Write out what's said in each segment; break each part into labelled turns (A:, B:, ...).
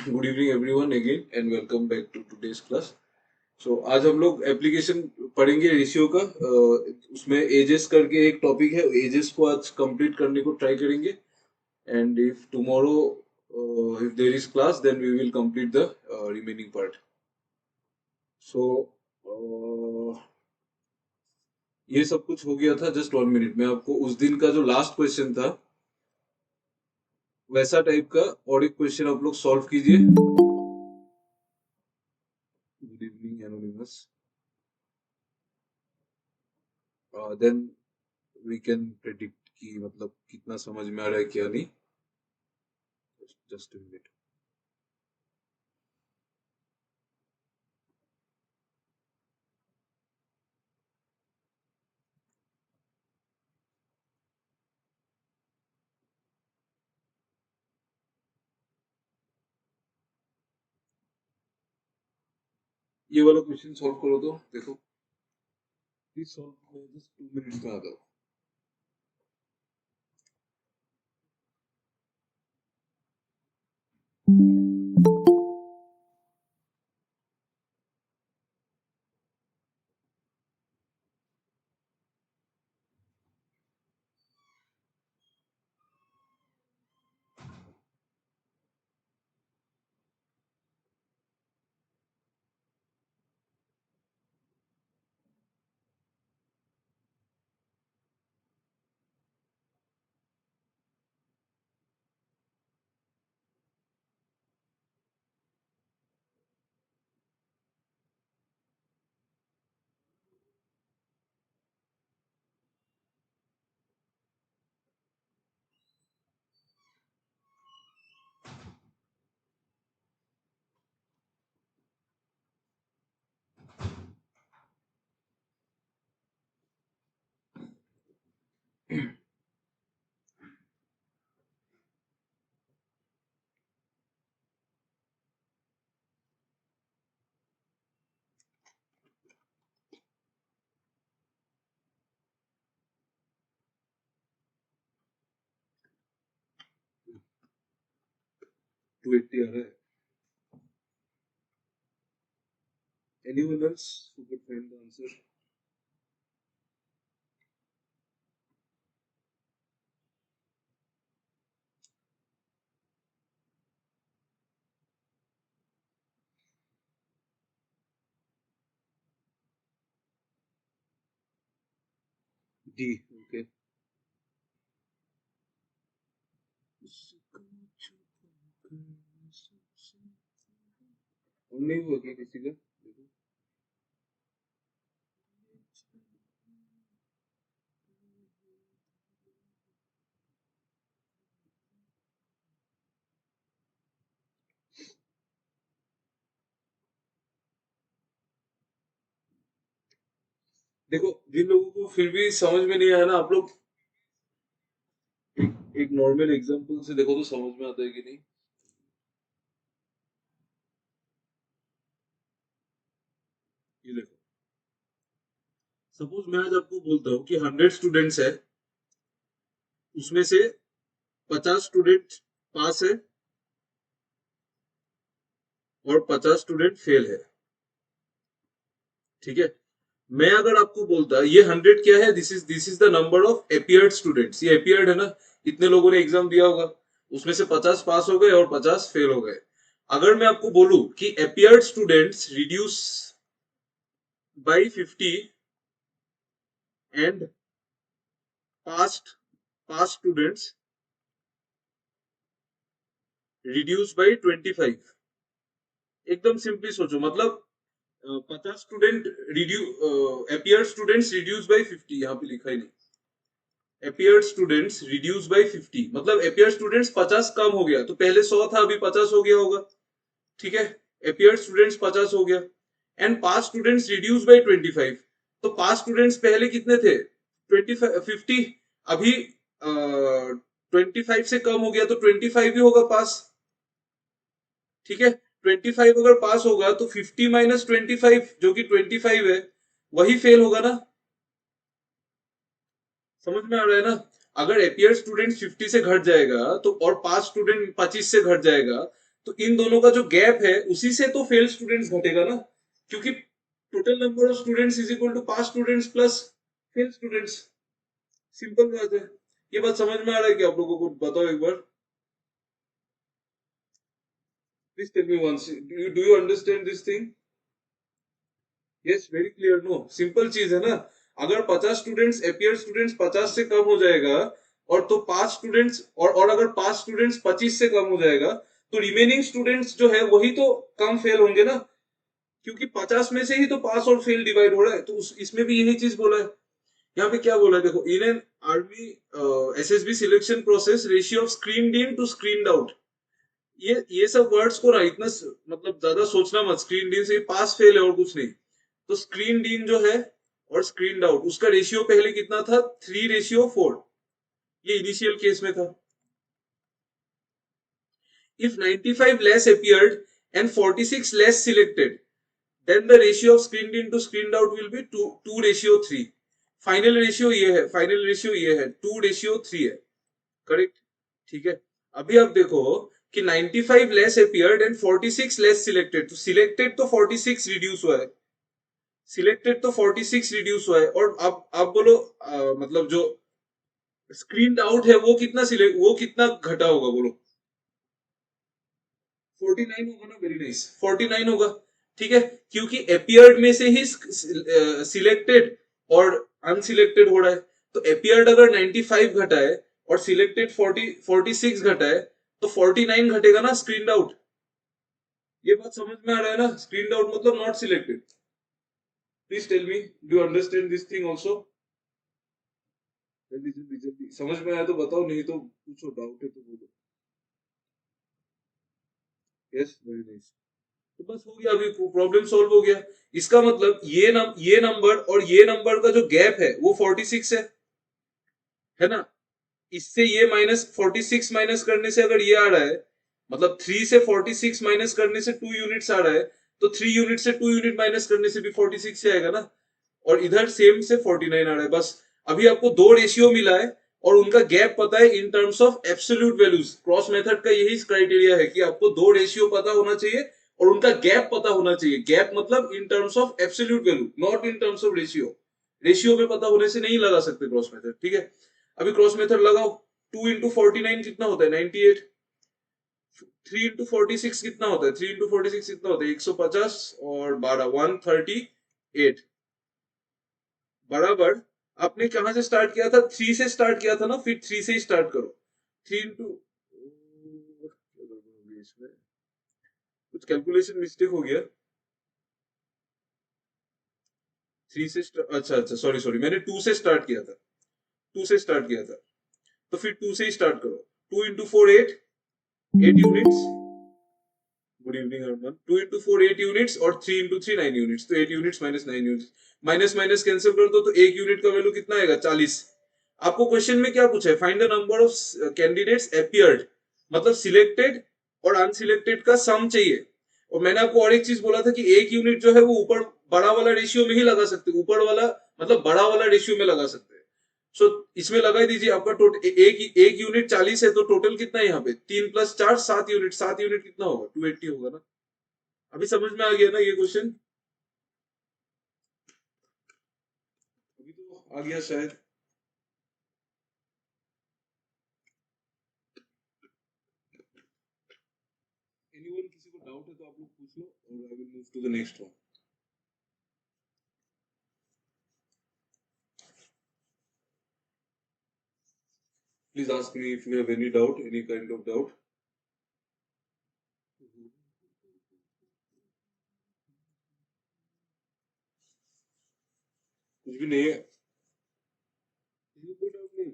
A: Good evening everyone again and welcome back to today's class. So आज हम लोग application पढ़ेंगे रेशियो का। उसमें एजेस करके एक टॉपिक है, एजेस को आज कंप्लीट करने को ट्राई करेंगे। And if tomorrow if there is class then we will complete the remaining part. So ये सब कुछ हो गया था। जस्ट 1 मिनट में आपको उस दिन का जो लास्ट क्वेश्चन था वैसा टाइप का और एक क्वेश्चन आप लोग सॉल्व कीजिए। Good evening anonymous. Then we can predict कि मतलब कितना समझ में आ रहा है क्या नहीं। Just minute. ये वाला क्वेश्चन सॉल्व करो तो देखो। प्लीज सॉल्व जस्ट 2 मिनट में आ जाओ। टू 80 आ रहा है। Anyone else who could find the answer? D. Okay. और नहीं हुआ क्या किसी का? देखो। देखो जिन लोगों को फिर भी समझ में नहीं आया ना, आप लोग एक नॉर्मल एग्जांपल से देखो तो समझ में आता है कि नहीं। ये देखो, सपोज मैं आज आपको बोलता हूँ कि 100 स्टूडेंट्स है, उसमें से 50 स्टूडेंट पास है और 50 स्टूडेंट फेल है। ठीक है। मैं अगर आपको बोलता ये 100 क्या है, this is the number of appeared students. ये एपियर्ड है ना, इतने लोगों ने एग्जाम दिया होगा, उसमें से 50 पास हो गए और 50 फेल हो गए। अगर मैं आपको बोलूं कि appeared students reduce by 50 and past pass students reduce by 25। एकदम सिंपली सोचो, मतलब 50 student appeared students reduce by 50, यहाँ पे लिखा ही नहीं। एपियर्ड स्टूडेंट्स रिड्यूस बाय 50 मतलब एपियर्ड स्टूडेंट्स 50 कम हो गया, तो पहले 100 था अभी 50 हो गया होगा। ठीक है। एपियर्ड स्टूडेंट्स 50 हो गया and pass students reduce by 25। तो पास स्टूडेंट्स पहले कितने थे? 50। अभी 25 से कम हो गया तो 25 ही होगा पास। ठीक है। 25 अगर पास होगा तो 50 माइनस 25 जो कि 25 है वही फेल होगा ना। समझ में आ रहा है ना। अगर एपियर स्टूडेंट 50 से घट जाएगा तो और पास स्टूडेंट 25 से घट जाएगा तो इन दोनों का जो गैप है उसी से तो फेल स्टूडेंट्स घटेगा ना, क्योंकि total number of students is equal to pass students plus fail students. Simple बात है। ये बात समझ में आ रहा है कि आप लोगों को? बताओ एक बार, please tell me once, do you understand this thing? Yes, very clear. No, simple चीज है ना। अगर 50 स्टूडेंट्स एपियर स्टूडेंट्स 50 से कम हो जाएगा, और तो 5 स्टूडेंट्स और अगर 5 स्टूडेंट्स 25 से कम हो जाएगा, तो रिमेनिंग स्टूडेंट्स जो है वही तो कम फेल होंगे ना, क्योंकि 50 में से ही तो पास और फेल डिवाइड हो रहा है। तो इसमें भी यही चीज बोला है। यहाँ पे क्या बोला है देखो, in an army SSB selection process ratio of screened in to screened out. ये सब वर्ड्स को ना इतना मतलब ज्यादा सोचना मत। स्क्रीन इन से पास फेल है और कुछ नहीं। तो स्क्रीन इन जो है और स्क्रीन आउट, उसका रेशियो पहले कितना था? 3:4। ये इनिशियल केस में था। If 95 less appeared and 46 less selected, then the ratio of screened in to screened out will be 2:3। Final ratio ये है, फाइनल रेशियो ये है, 2:3 है। करेक्ट? ठीक है। अभी आप देखो कि 95 less appeared and 46 less selected, तो सिलेक्टेड तो 46 रिड्यूस हुआ है, सिलेक्टेड तो 46 रिड्यूस हुआ है, और अब आप बोलो मतलब जो स्क्रीन आउट है वो कितना सिलेक्ट, वो कितना घटा होगा बोलो? 49 होगा ना। वेरी नाइस, 49 होगा। ठीक है, क्योंकि एपियर्ड में से ही सिलेक्टेड और अनसिलेक्टेड हो रहा है। तो एपियर्ड अगर 95 घटा है और सिलेक्टेड 46 घटा है, तो 49 घटेगा ना स्क्रीन आउट। ये बात समझ में आ रहा है ना? स्क्रीन आउट मतलब not selected. Please tell me, do you understand this thing also? जल्दी जल्दी जल्दी, समझ में आया तो बताओ, नहीं तो पूछो, डाउट है तो बोलो। Yes, very nice. तो बस हो गया, अभी प्रॉब्लम सॉल्व हो गया। इसका मतलब ये नंबर और ये नंबर का जो गैप है वो 46 है ना। इससे ये -46 माइनस करने से अगर ये आ रहा है, मतलब 3 से 46 माइनस करने से 2 यूनिट्स आ रहा है, तो 3 यूनिट से 2 यूनिट माइनस करने से भी 46 से आएगा ना। और इधर सेम से 49 आ रहा है। बस अभी आपको दो रेशियो मिला है और उनका गैप पता है in terms of absolute values. Cross method का यही क्राइटेरिया है कि आपको दो रेशियो पता होना चाहिए और उनका गैप पता होना चाहिए। गैप मतलब in terms of absolute value, not in terms of ratio. Ratio में पता होने से नहीं लगा सकते क्रॉस मेथड। ठीक है, अभी क्रॉस मेथड लगाओ। 2 × 49 कितना होता है? 98। 3 × 46 कितना होता है? 3 × 46 कितना होता है? 150 और 12, 138 बराबर। आपने कहां से स्टार्ट किया था? 3 से स्टार्ट किया था ना, फिर 3 से ही स्टार्ट करो। 3 इंटू, इसमें कुछ कैलकुलेशन मिस्टेक हो गया। 3 से अच्छा अच्छा, सॉरी सॉरी, मैंने 2 से स्टार्ट किया था। 2 से स्टार्ट किया था, तो फिर 2 से ही स्टार्ट करो। 2 × 4 8, 8 units. Good evening Harman. 2 × 4 8 units और 3 × 3 9 यूनिट्स, तो 8 units minus 9 units. Minus minus cancel कर दो, तो एक यूनिट का वैल्यू कितना आएगा? 40। आपको क्वेश्चन में क्या पूछा है? Find the number of candidates appeared, मतलब सिलेक्टेड और अनसिलेक्टेड का सम चाहिए। और मैंने आपको और एक चीज बोला था कि एक यूनिट जो है वो ऊपर बड़ा वाला रेशियो में ही लगा सकते, ऊपर वाला मतलब बड़ा वाला रेशियो में लगा सकते हैं। सो इसमें लगा ही दीजिए। आपका टोटल एक यूनिट 40 है, तो टोटल कितना है यहाँ पे? 3 + 4 7 यूनिट। 7 यूनिट कितना होगा? 280 होगा ना। अभी समझ में आ गया ना ये क्वेश्चन? अभी तो आ गया शायद। एनीवन, किसी को डाउट है तो आप लोग पूछ लो, और I will move to the next one. Please ask me if you have any doubt, any kind of doubt. कुछ भी नहीं है, कोई डाउट नहीं।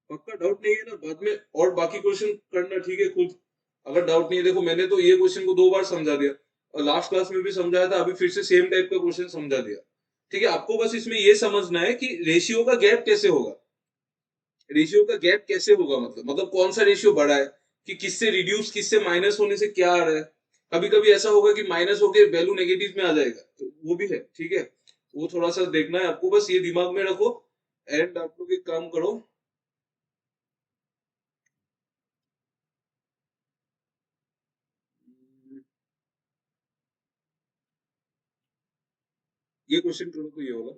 A: पक्का डाउट नहीं है ना? बाद में और बाकी क्वेश्चन करना, ठीक है, खुद। अगर डाउट नहीं है, देखो मैंने तो ये क्वेश्चन को 2 बार समझा दिया, और लास्ट क्लास में भी समझाया था, अभी फिर से सेम टाइप का क्वेश्चन समझा दिया। ठीक है, आपको बस इसमें ये समझना है कि रेशियो का गैप कैसे होगा। रेशियो का गैप कैसे होगा, मतलब कौन सा रेशियो बड़ा है, कि किससे रिड्यूस, किससे माइनस होने से क्या आ रहा है। कभी कभी ऐसा होगा कि माइनस होके वैल्यू नेगेटिव में आ जाएगा, तो वो भी है। ठीक है, वो थोड़ा सा देखना है आपको, बस ये दिमाग में रखो। एंड आप लोग एक काम करो, ये क्वेश्चन करो तो ये होगा।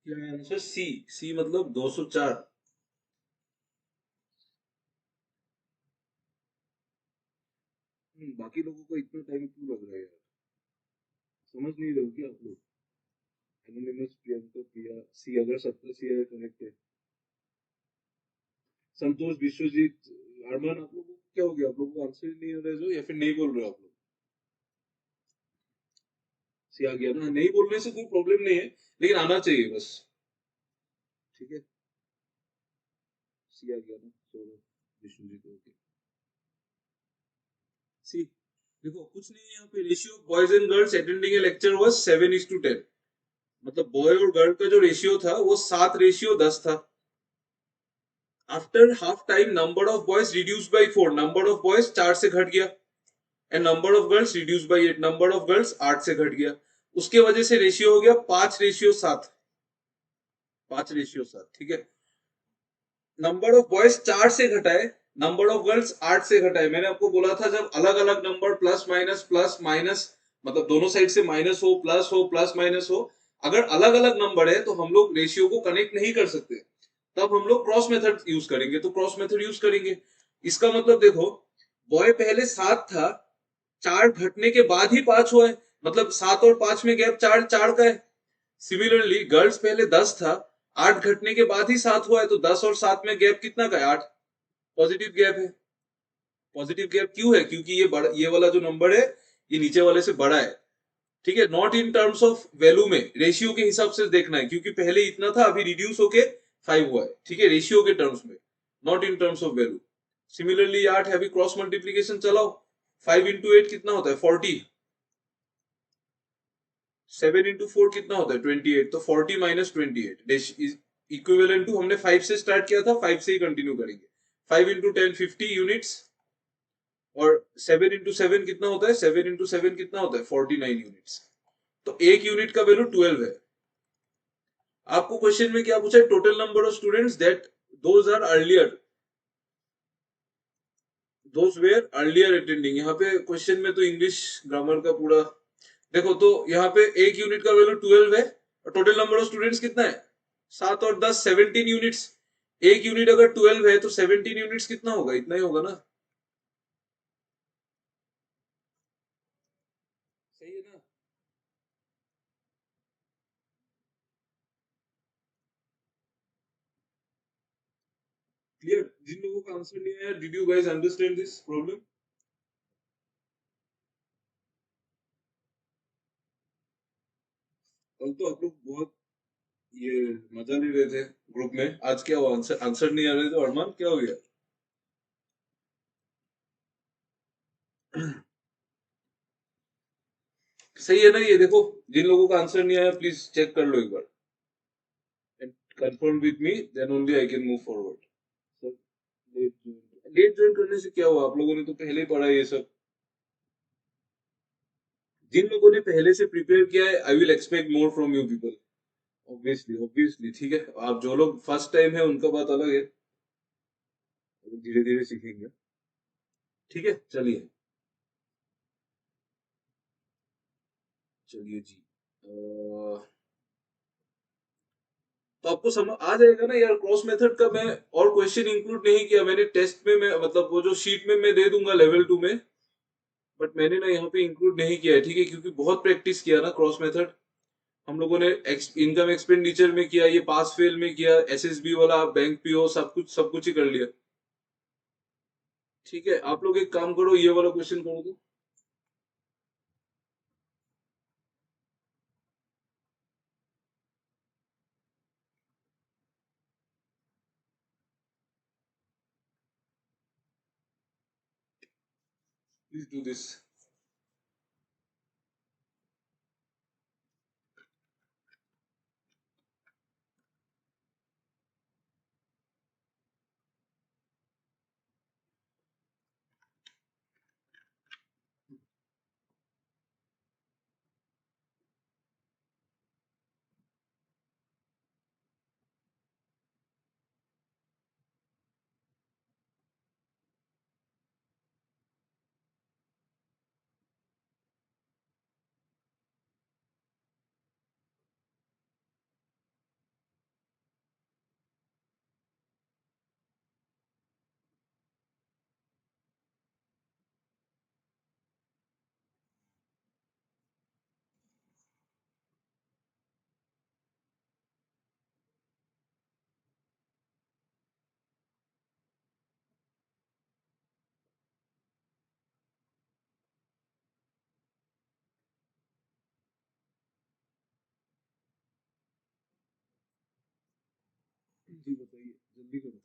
A: क्या आंसर? सी। सी मतलब 204। बाकी लोगों को इतना टाइम क्यों लग रहा है यार? समझ नहीं रहे हो क्या आप लोग? एनोनिमस प्रियंका प्रिया सी, अगर सबका सी है करेक्ट है। संतोष, विश्वजीत, अरमान, आप लोगों को क्या हो गया? आप लोगों को आंसर ही नहीं हो रहे जो, या फिर नहीं बोल रहे हो आप लोग? सी आ गया ना? नहीं बोलने से कोई प्रॉब्लम नहीं है, लेकिन आना चाहिए बस। ठीक है, सी आ गया ना? सौरभ, विश्वजीत, ओके। सी। देखो कुछ नहीं है यहाँ पे, ratio of boys and girls attending A lecture was 7:10। मतलब बॉय और गर्ल का जो रेशियो था वो 7:10 था। After half time number of boys reduce by 4, number of boys 4 से घट गया, and number of girls reduce by 8, number of girls 8 से घट गया। उसके वजह से रेशियो हो गया 5:7। 5:7, ठीक है। नंबर ऑफ बॉयज 4 से घटाए, नंबर ऑफ गर्ल्स 8 से घटाए। मैंने आपको बोला था जब अलग अलग नंबर प्लस माइनस, मतलब दोनों साइड से माइनस हो प्लस माइनस हो, अगर अलग अलग नंबर है तो हम लोग रेशियो को कनेक्ट नहीं कर सकते, तब हम लोग क्रॉस मेथड यूज करेंगे। तो क्रॉस मेथड यूज करेंगे, इसका मतलब देखो, बॉय पहले 7 था, 4 घटने के बाद ही 5 हुआ है, मतलब 7 और 5 में गैप 4 4 का है। सिमिलरली गर्ल्स पहले 10 था, 8 घटने के बाद ही 7 हुआ है, तो 10 और 7 में गैप कितना का है? 8। पॉजिटिव गैप है। पॉजिटिव गैप क्यों है? क्योंकि ये वाला जो नंबर है ये नीचे वाले से बड़ा है। ठीक है, not in terms of value में, रेशियो के हिसाब से देखना है, क्योंकि पहले इतना था अभी रिड्यूस होके 5 हुआ है। ठीक है, रेशियो के टर्म्स में, not in terms of value. Similarly 8 है, अभी क्रॉस मल्टीप्लीकेशन चलाओ, 5 into 8 कितना होता है? 40। 7 into 4 कितना होता है? 28। तो 40 - 28 इक्विवेलेंट टू, हमने 5 से स्टार्ट किया था, 5 से ही कंटिन्यू करेंगे। 5 into 10 50 यूनिट्स, और 7 into 7 कितना होता है? 7 into 7 कितना होता है? 49 यूनिट्स। तो एक यूनिट का वैल्यू 12 है। आपको क्वेश्चन में क्या पूछा है? Total number of students that those are earlier, those were earlier attending. यहाँ पे क्वेश्चन में तो इंग्लिश ग्रामर का पूरा देखो, तो यहाँ पे एक यूनिट का वैल्यू 12 है, और टोटल नंबर ऑफ स्टूडेंट्स कितना है? 7 और 10 17 यूनिट्स। एक यूनिट अगर 12 है तो 17 यूनिट्स कितना होगा? इतना ही होगा ना? सही है ना? क्लियर? जिन लोगों का आंसर नहीं आया, did you guys understand this problem? कल तो आप लोग बहुत ये मजा ले रहे थे ग्रुप में, आज क्या हुआ? आंसर आंसर नहीं आ रहे थे? अरमान क्या हो गया? सही है ना? ये देखो, जिन लोगों का आंसर नहीं आया प्लीज चेक कर लो एक बार, and confirm with me, then only I can move forward. Sir, late join करने से क्या हुआ? आप लोगों ने तो पहले ही पढ़ा है ये सब। जिन लोगों ने पहले से प्रिपेयर किया है, I will expect more from you people. Obviously obviously, ठीक है। आप जो लोग फर्स्ट टाइम है उनका बात अलग है, धीरे धीरे सीखेंगे। ठीक है, चलिए। चलिए जी। तो आपको समझ आ जाएगा ना यार। क्रॉस मेथड का मैं और क्वेश्चन इंक्लूड नहीं किया मैंने टेस्ट में, मैं मतलब वो जो शीट में मैं दे दूंगा लेवल 2 में, बट मैंने ना यहाँ पे इंक्लूड नहीं किया है, ठीक है, क्योंकि बहुत प्रैक्टिस किया ना क्रॉस मेथड हम लोगों ने। इनकम एक्सपेंडिचर में किया, ये पास फेल में किया, एसएसबी वाला, बैंक पीओ, सब कुछ ही कर लिया। ठीक है, आप लोग एक काम करो, ये वाला क्वेश्चन करो तो। Please do this. जी बताइए, जल्दी करो।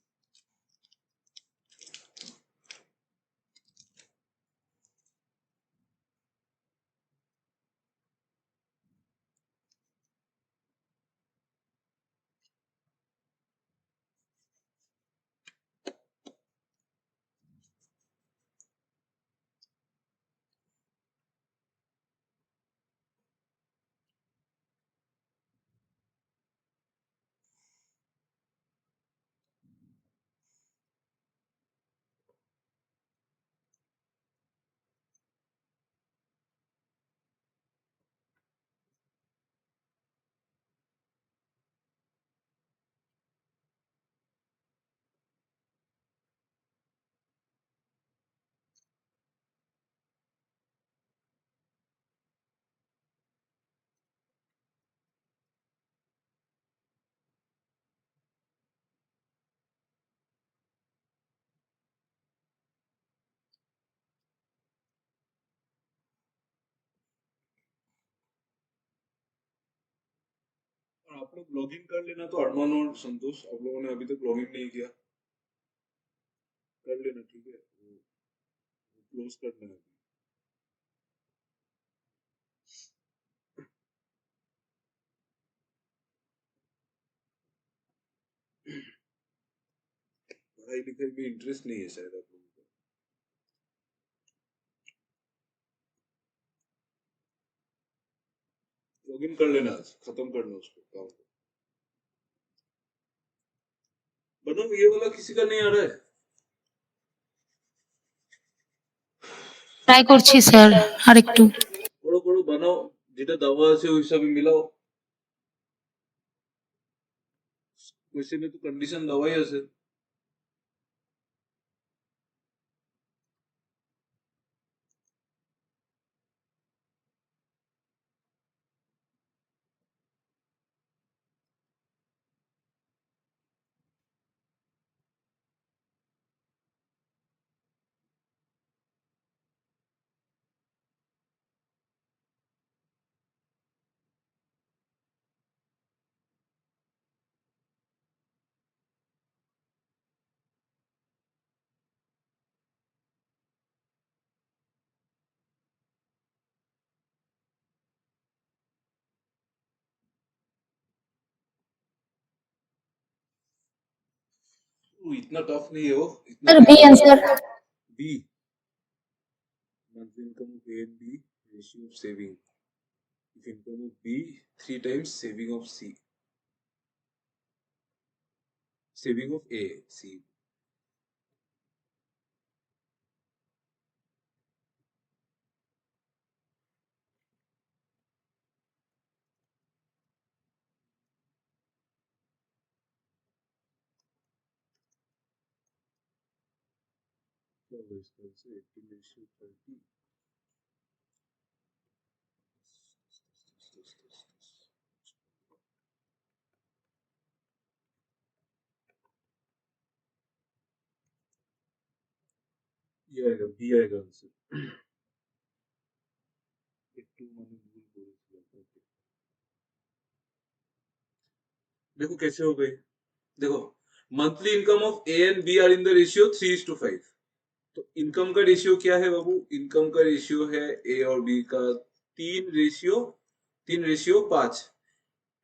A: और आप लोग लॉगिन कर लेना तो, अरमान और संतोष, आप लोगों ने अभी तक लॉगिन नहीं किया, कर लेना, ठीक है, वो क्लोज करना है। पढ़ाई लिखाई में इंटरेस्ट नहीं है शायद आप लोगों को। लॉगिन कर लेना, आज खत्म करना उसको काम को। बनाओ, ये वाला किसी का नहीं आ रहा है।
B: ট্রাই করছি স্যার আরেকটু।
A: करो करो, बनाओ, যেটা দেওয়া আছে ওই হিসাবে মিলাও। কোশ্চেনে তো কন্ডিশন দেওয়াই আছে। इतना टफ नहीं है वो, इतना
B: স্যার বি
A: इजी है।
B: Answer.
A: B, monthly income of A and B, ratio of saving. If income of B, three times saving of C, saving of A, C. क्या होगा इसका आंसर 18:30 ये आएगा बी आएगा आंसर 82 माने भूल बोल ओके देखो कैसे हो गई देखो monthly income of A and B are in the ratio 3:5 तो इनकम का रेशियो क्या है बाबू इनकम का रेशियो है ए और बी का 3:5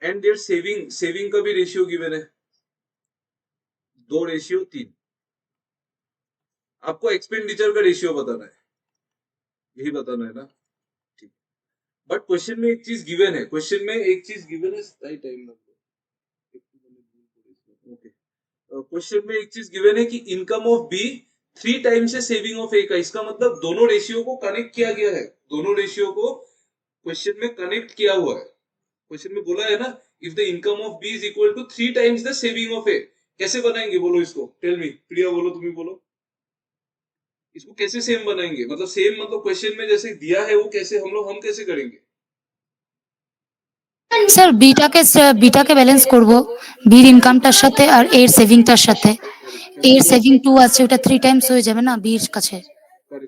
A: एंड देयर सेविंग सेविंग का भी रेशियो गिवन है 2:3 आपको एक्सपेंडिचर का रेशियो बताना है यही बताना है ना ठीक बट क्वेश्चन में एक चीज गिवन है क्वेश्चन में एक चीज गिवन है टाइम ओके क्वेश्चन में एक चीज गिवन है कि इनकम ऑफ बी 3 टाइम्स है सेविंग ऑफ ए का इसका मतलब दोनों रेशियो को कनेक्ट किया गया है दोनों रेशियो को क्वेश्चन में कनेक्ट किया हुआ है क्वेश्चन में बोला है ना if the income of B is equal to 3 times the saving of A कैसे बनाएंगे बोलो इसको टेल मी प्रिया बोलो तुम्हें बोलो इसको कैसे सेम बनाएंगे मतलब सेम मतलब क्वेश्चन में जैसे दिया है वो कैसे हम कैसे करेंगे
B: স্যার বিটাকে ব্যালেন্স করব বির ইনকামটার সাথে আর এর সেভিংটার সাথে এর সেভিং 2 আছে ওটা 3 টাইমস হয়ে যাবে না বির কাছে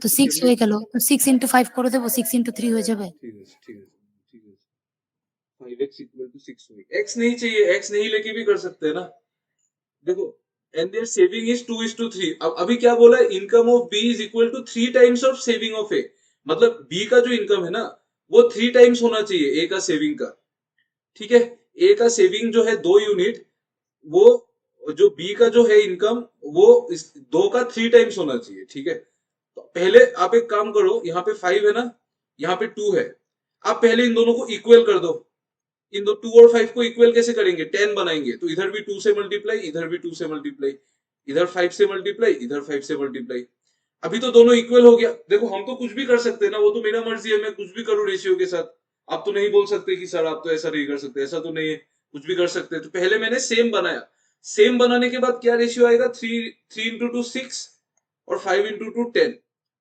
B: তো 6 হয়ে গেল তো 6 ইনটু 5 করে দেব 6 ইনটু 3 হয়ে যাবে
A: ठीक है 5x इक्वल टू 6 हुई x नहीं चाहिए x नहीं लेके भी कर सकते हैं ना देखो एंड देयर सेविंग इज 2:3 अब अभी क्या बोला है income of b is equal to 3 times of saving of a मतलब b का जो इनकम है ना वो 3 टाइम्स होना चाहिए a का सेविंग का ठीक है a का सेविंग जो है 2 यूनिट वो जो b का जो है इनकम वो इस 2 का 3 टाइम्स होना चाहिए ठीक है तो पहले आप एक काम करो यहाँ पे 5 है ना यहाँ पे 2 है आप पहले इन दोनों को इक्वल कर दो इन दो 2 और 5 को इक्वल कैसे करेंगे 10 बनाएंगे तो इधर भी 2 से मल्टीप्लाई इधर भी 2 से मल्टीप्लाई इधर 5 से मल्टीप्लाई इधर 5 से मल्टीप्लाई अभी तो दोनों इक्वल हो गया देखो हम तो कुछ भी कर सकते हैं ना वो तो मेरा मर्जी है मैं कुछ भी करूं रेशियो के साथ आप तो नहीं बोल सकते कि सर आप तो ऐसा नहीं कर सकते ऐसा तो नहीं है कुछ भी कर सकते हैं तो पहले मैंने सेम बनाया सेम बनाने के बाद क्या रेशियो आएगा 3 इंटू 2 6 और 5 इंटू 2 10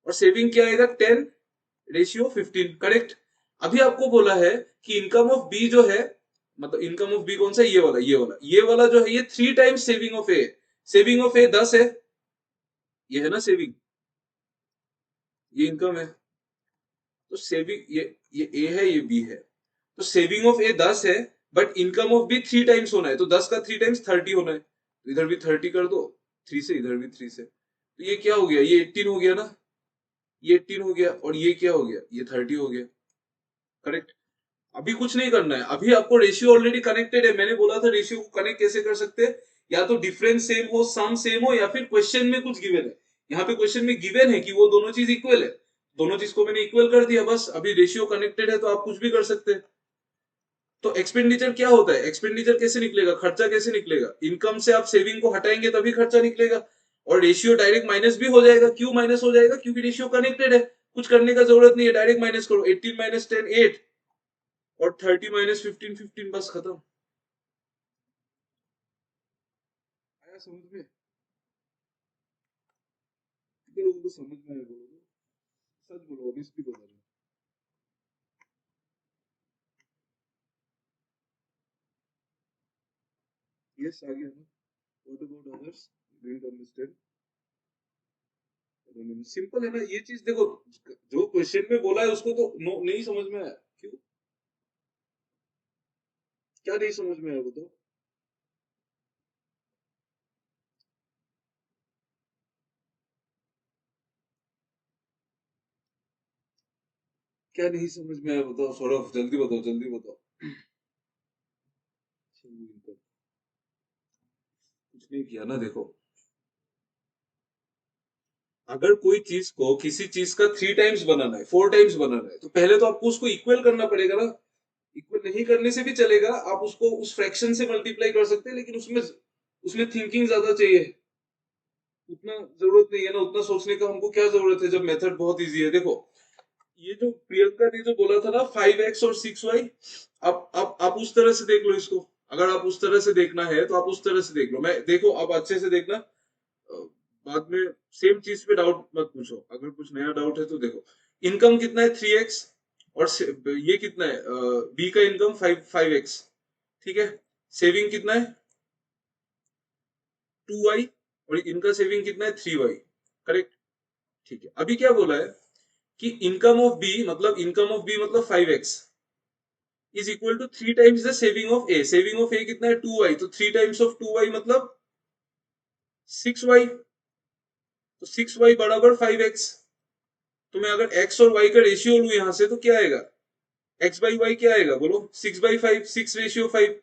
A: और सेविंग क्या आएगा 10:15 करेक्ट अभी आपको बोला है कि इनकम ऑफ बी जो है मतलब इनकम ऑफ बी कौन सा ये वाला जो है ये 3 टाइम्स सेविंग ऑफ ए 10 है ये है ना सेविंग ये इनकम है तो सेविंग ये ए है ये बी है तो सेविंग ऑफ ए 10 है but income of B 3 times होना है तो 10 का 3 टाइम्स 30 होना है तो इधर भी 30 कर दो 3 से इधर भी 3 से तो ये क्या हो गया ये 18 हो गया ना ये 18 हो गया और ये क्या हो गया ये 30 हो गया करेक्ट अभी कुछ नहीं करना है अभी आपको रेशियो ऑलरेडी कनेक्टेड है मैंने बोला था रेशियो को कनेक्ट कैसे कर सकते हैं या तो डिफरेंस सेम हो सम सेम हो या फिर क्वेश्चन में कुछ गिवन है यहाँ पे क्वेश्चन में गिवन है कि वो दोनों चीज इक्वल है दोनों चीज को मैंने इक्वल कर दिया बस अभी रेशियो कनेक्टेड है तो आप कुछ भी कर सकते हैं तो एक्सपेंडिचर क्या होता है एक्सपेंडिचर कैसे निकलेगा खर्चा कैसे निकलेगा इनकम से आप सेविंग को हटाएंगे तभी खर्चा निकलेगा और रेशियो डायरेक्ट माइनस भी हो जाएगा क्यों माइनस हो जाएगा क्योंकि रेशियो कनेक्टेड है कुछ करने का जरूरत नहीं है डायरेक्ट माइनस करो 18 माइनस 10 8 और 30 माइनस 15 15 बस खत्म आया समझ में कितने लोगों को समझ में आया बोलो सच बोलो ऑनेस्टली बता रहे यस आ गया ना what about others didn't understand simple है ना ये चीज देखो जो क्वेश्चन में बोला है उसको तो नहीं समझ में आया क्यों क्या नहीं समझ में आया बताओ क्या नहीं समझ में आया बताओ सौरभ जल्दी बताओ कुछ नहीं किया ना देखो अगर कोई चीज को किसी चीज का 3 टाइम्स बनाना है 4 टाइम्स बनाना है तो पहले तो आपको उसको इक्वल करना पड़ेगा ना इक्वल नहीं करने से भी चलेगा आप उसको उस फ्रैक्शन से मल्टीप्लाई कर सकते हैं लेकिन उसमें उसमें थिंकिंग ज्यादा चाहिए उतना जरूरत नहीं है ना उतना सोचने का हमको क्या जरूरत है जब मेथड बहुत इजी है देखो ये जो प्रियंका ने जो बोला था ना 5x और 6y आप उस तरह से देख लो इसको अगर आप उस तरह से देखना है तो आप उस तरह से देख लो मैं देखो आप अच्छे से देखना बाद में सेम चीज पे डाउट मत पूछो, अगर कुछ नया डाउट है तो देखो। इनकम कितना है 3x, और ये कितना है बी का इनकम 5x, ठीक है। सेविंग कितना है 2y, और इनका सेविंग कितना है 3y, करेक्ट। ठीक है, अभी क्या बोला है कि इनकम ऑफ बी मतलब 5x is equal to 3 times the saving of A. Saving of A कितना है 2y, तो 3 टाइम्स ऑफ 2y मतलब 6y, तो 6y बराबर 5x। तो मैं अगर x और y का रेशियो लू यहां से तो क्या आएगा, x बाई वाई क्या आएगा बोलो, 6/5, 6:5।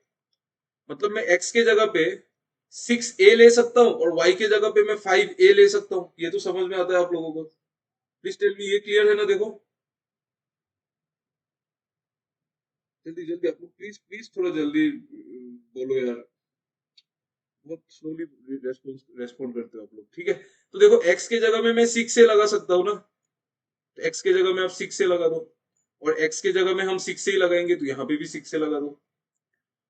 A: मतलब मैं x के जगह पे 6a ले सकता हूँ और y के जगह पे मैं 5a ले सकता हूँ। ये तो समझ में आता है आप लोगों को? प्लीज टेल मी, ये क्लियर है ना? देखो जल्दी जल्दी आप लोग, प्लीज प्लीज थोड़ा जल्दी बोलो यार, बहुत स्लोली रेस्पॉन्ड करते हो आप लोग, ठीक है। तो देखो x के जगह में मैं 6 से लगा सकता हूँ ना, तो x के जगह में आप 6 से लगा दो, और x के जगह में हम 6 से ही लगाएंगे तो यहाँ पे भी 6 से लगा दो।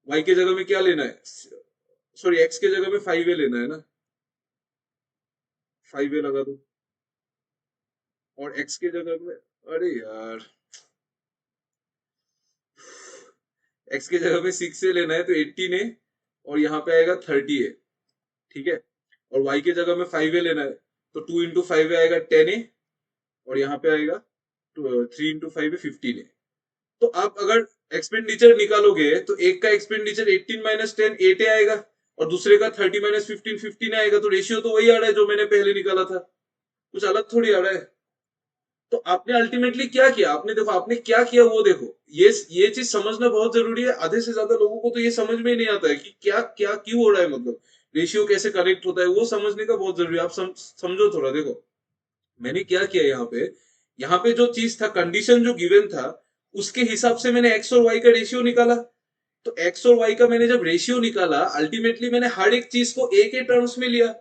A: y के जगह में क्या लेना है, सॉरी x के जगह में 5a लेना है ना, 5a लगा दो। और x के जगह में, अरे यार, x के जगह में 6 से लेना है तो 18a, और यहाँ पे आएगा 30a, ठीक है। और y के जगह में 5a लेना है तो 2 इंटू 5 आएगा 10a, और यहाँ पे आएगा 3 इंटू 5 15a। तो आप अगर एक्सपेंडिचर निकालोगे तो एक का एक्सपेंडिचर 18 माइनस 10 8 आएगा, और दूसरे का 30 माइनस 15 15 आएगा। तो रेशियो तो वही आ रहा है जो मैंने पहले निकाला था, कुछ अलग थोड़ी आ रहा है। तो आपने अल्टीमेटली क्या किया, आपने देखो आपने क्या किया वो देखो। ये चीज समझना बहुत जरूरी है। आधे से ज्यादा लोगों को तो ये समझ में ही नहीं आता है कि क्या क्या क्यों हो रहा है, मतलब रेशियो कैसे कनेक्ट होता है, वो समझने का बहुत जरूरी है। आप समझो थोड़ा। देखो मैंने क्या किया यहाँ पे जो चीज था, कंडीशन जो गिवन था, उसके हिसाब से मैंने एक्स और वाई का रेशियो निकाला। तो एक्स और वाई का मैंने जब रेशियो निकाला, अल्टीमेटली मैंने हर एक चीज को ए के टर्म्स में लिया।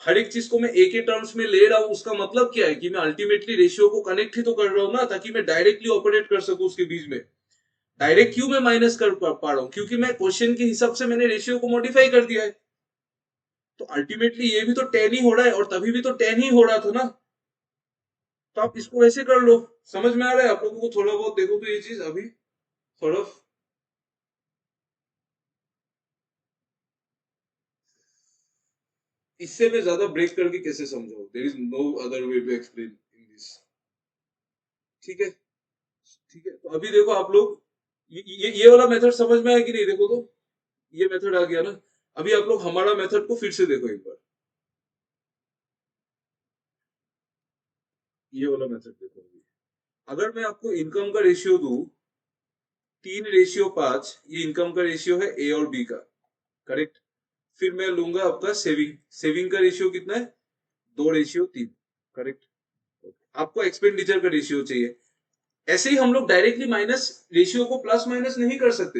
A: हर एक चीज को मैं ए के टर्म्स में ले रहा हूं, उसका मतलब क्या है कि मैं अल्टीमेटली रेशियो को कनेक्ट ही तो कर रहा हूं ना, ताकि मैं डायरेक्टली ऑपरेट कर सकूं उसके बीच में। डायरेक्ट क्यों मैं माइनस कर पा रहा हूं, क्योंकि मैं क्वेश्चन के हिसाब से मैंने रेशियो को मॉडिफाई कर दिया है। तो अल्टीमेटली ये भी तो 10 ही हो रहा है, और तभी भी तो 10 ही हो रहा था ना। तो आप इसको वैसे कर लो। समझ में आ रहा है आप लोगों को थोड़ा बहुत? देखो तो ये चीज अभी थोड़ा, इससे मैं ज्यादा ब्रेक करके कैसे समझाऊं? There is no other way to explain in this, ठीक है। ठीक है, तो अभी देखो आप लोग, ये वाला मेथड समझ में आया कि नहीं? देखो तो ये मेथड आ गया ना। अभी आप लोग हमारा मेथड को फिर से देखो एक बार, ये वाला मेथड देखो अभी। अगर मैं आपको इनकम का रेशियो दूं 3:5, ये इनकम का रेशियो है ए और बी का, करेक्ट। फिर मैं लूंगा आपका सेविंग, सेविंग का रेशियो कितना है 2:3, करेक्ट। आपको एक्सपेंडिचर का रेशियो चाहिए। ऐसे ही हम लोग डायरेक्टली माइनस रेशियो को प्लस माइनस नहीं कर सकते,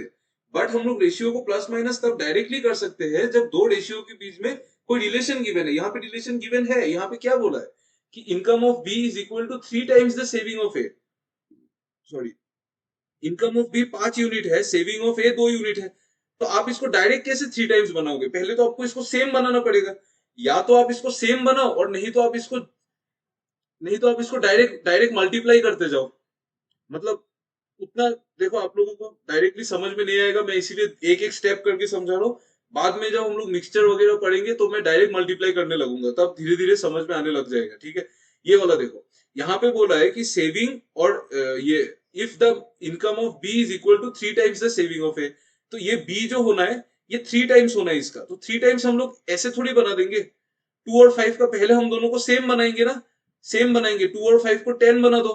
A: बट हम लोग रेशियो को प्लस माइनस तब डायरेक्टली कर सकते हैं जब दो रेशियो के बीच में कोई रिलेशन गिवन है। यहाँ पे रिलेशन गिवन है, यहाँ पे क्या बोला है कि income of B is equal to 3 times the saving of A, sorry, income of B 5 unit है, सेविंग ऑफ ए 2 यूनिट है। तो आप इसको डायरेक्ट कैसे 3 टाइम्स बनाओगे? पहले तो आपको इसको सेम बनाना पड़ेगा। या तो आप इसको सेम बनाओ, और नहीं तो आप इसको डायरेक्ट डायरेक्ट मल्टीप्लाई करते जाओ। मतलब उतना, देखो आप लोगों को डायरेक्टली समझ में नहीं आएगा, मैं इसीलिए एक एक स्टेप करके समझा रहा हूँ। बाद में जब हम लोग मिक्सचर वगैरह पढ़ेंगे तो मैं डायरेक्ट मल्टीप्लाई करने लगूंगा, तब धीरे धीरे समझ में आने लग जाएगा, ठीक है। ये वाला देखो, यहाँ पे बोला है कि सेविंग और ये, if the income of B is equal to 3 times the saving of A, तो ये बी जो होना है ये 3 टाइम्स होना है इसका। तो 3 टाइम्स हम लोग ऐसे थोड़ी बना देंगे। 2 और 5 का पहले हम दोनों को सेम बनाएंगे ना, सेम बनाएंगे। 2 और 5 को 10 बना दो,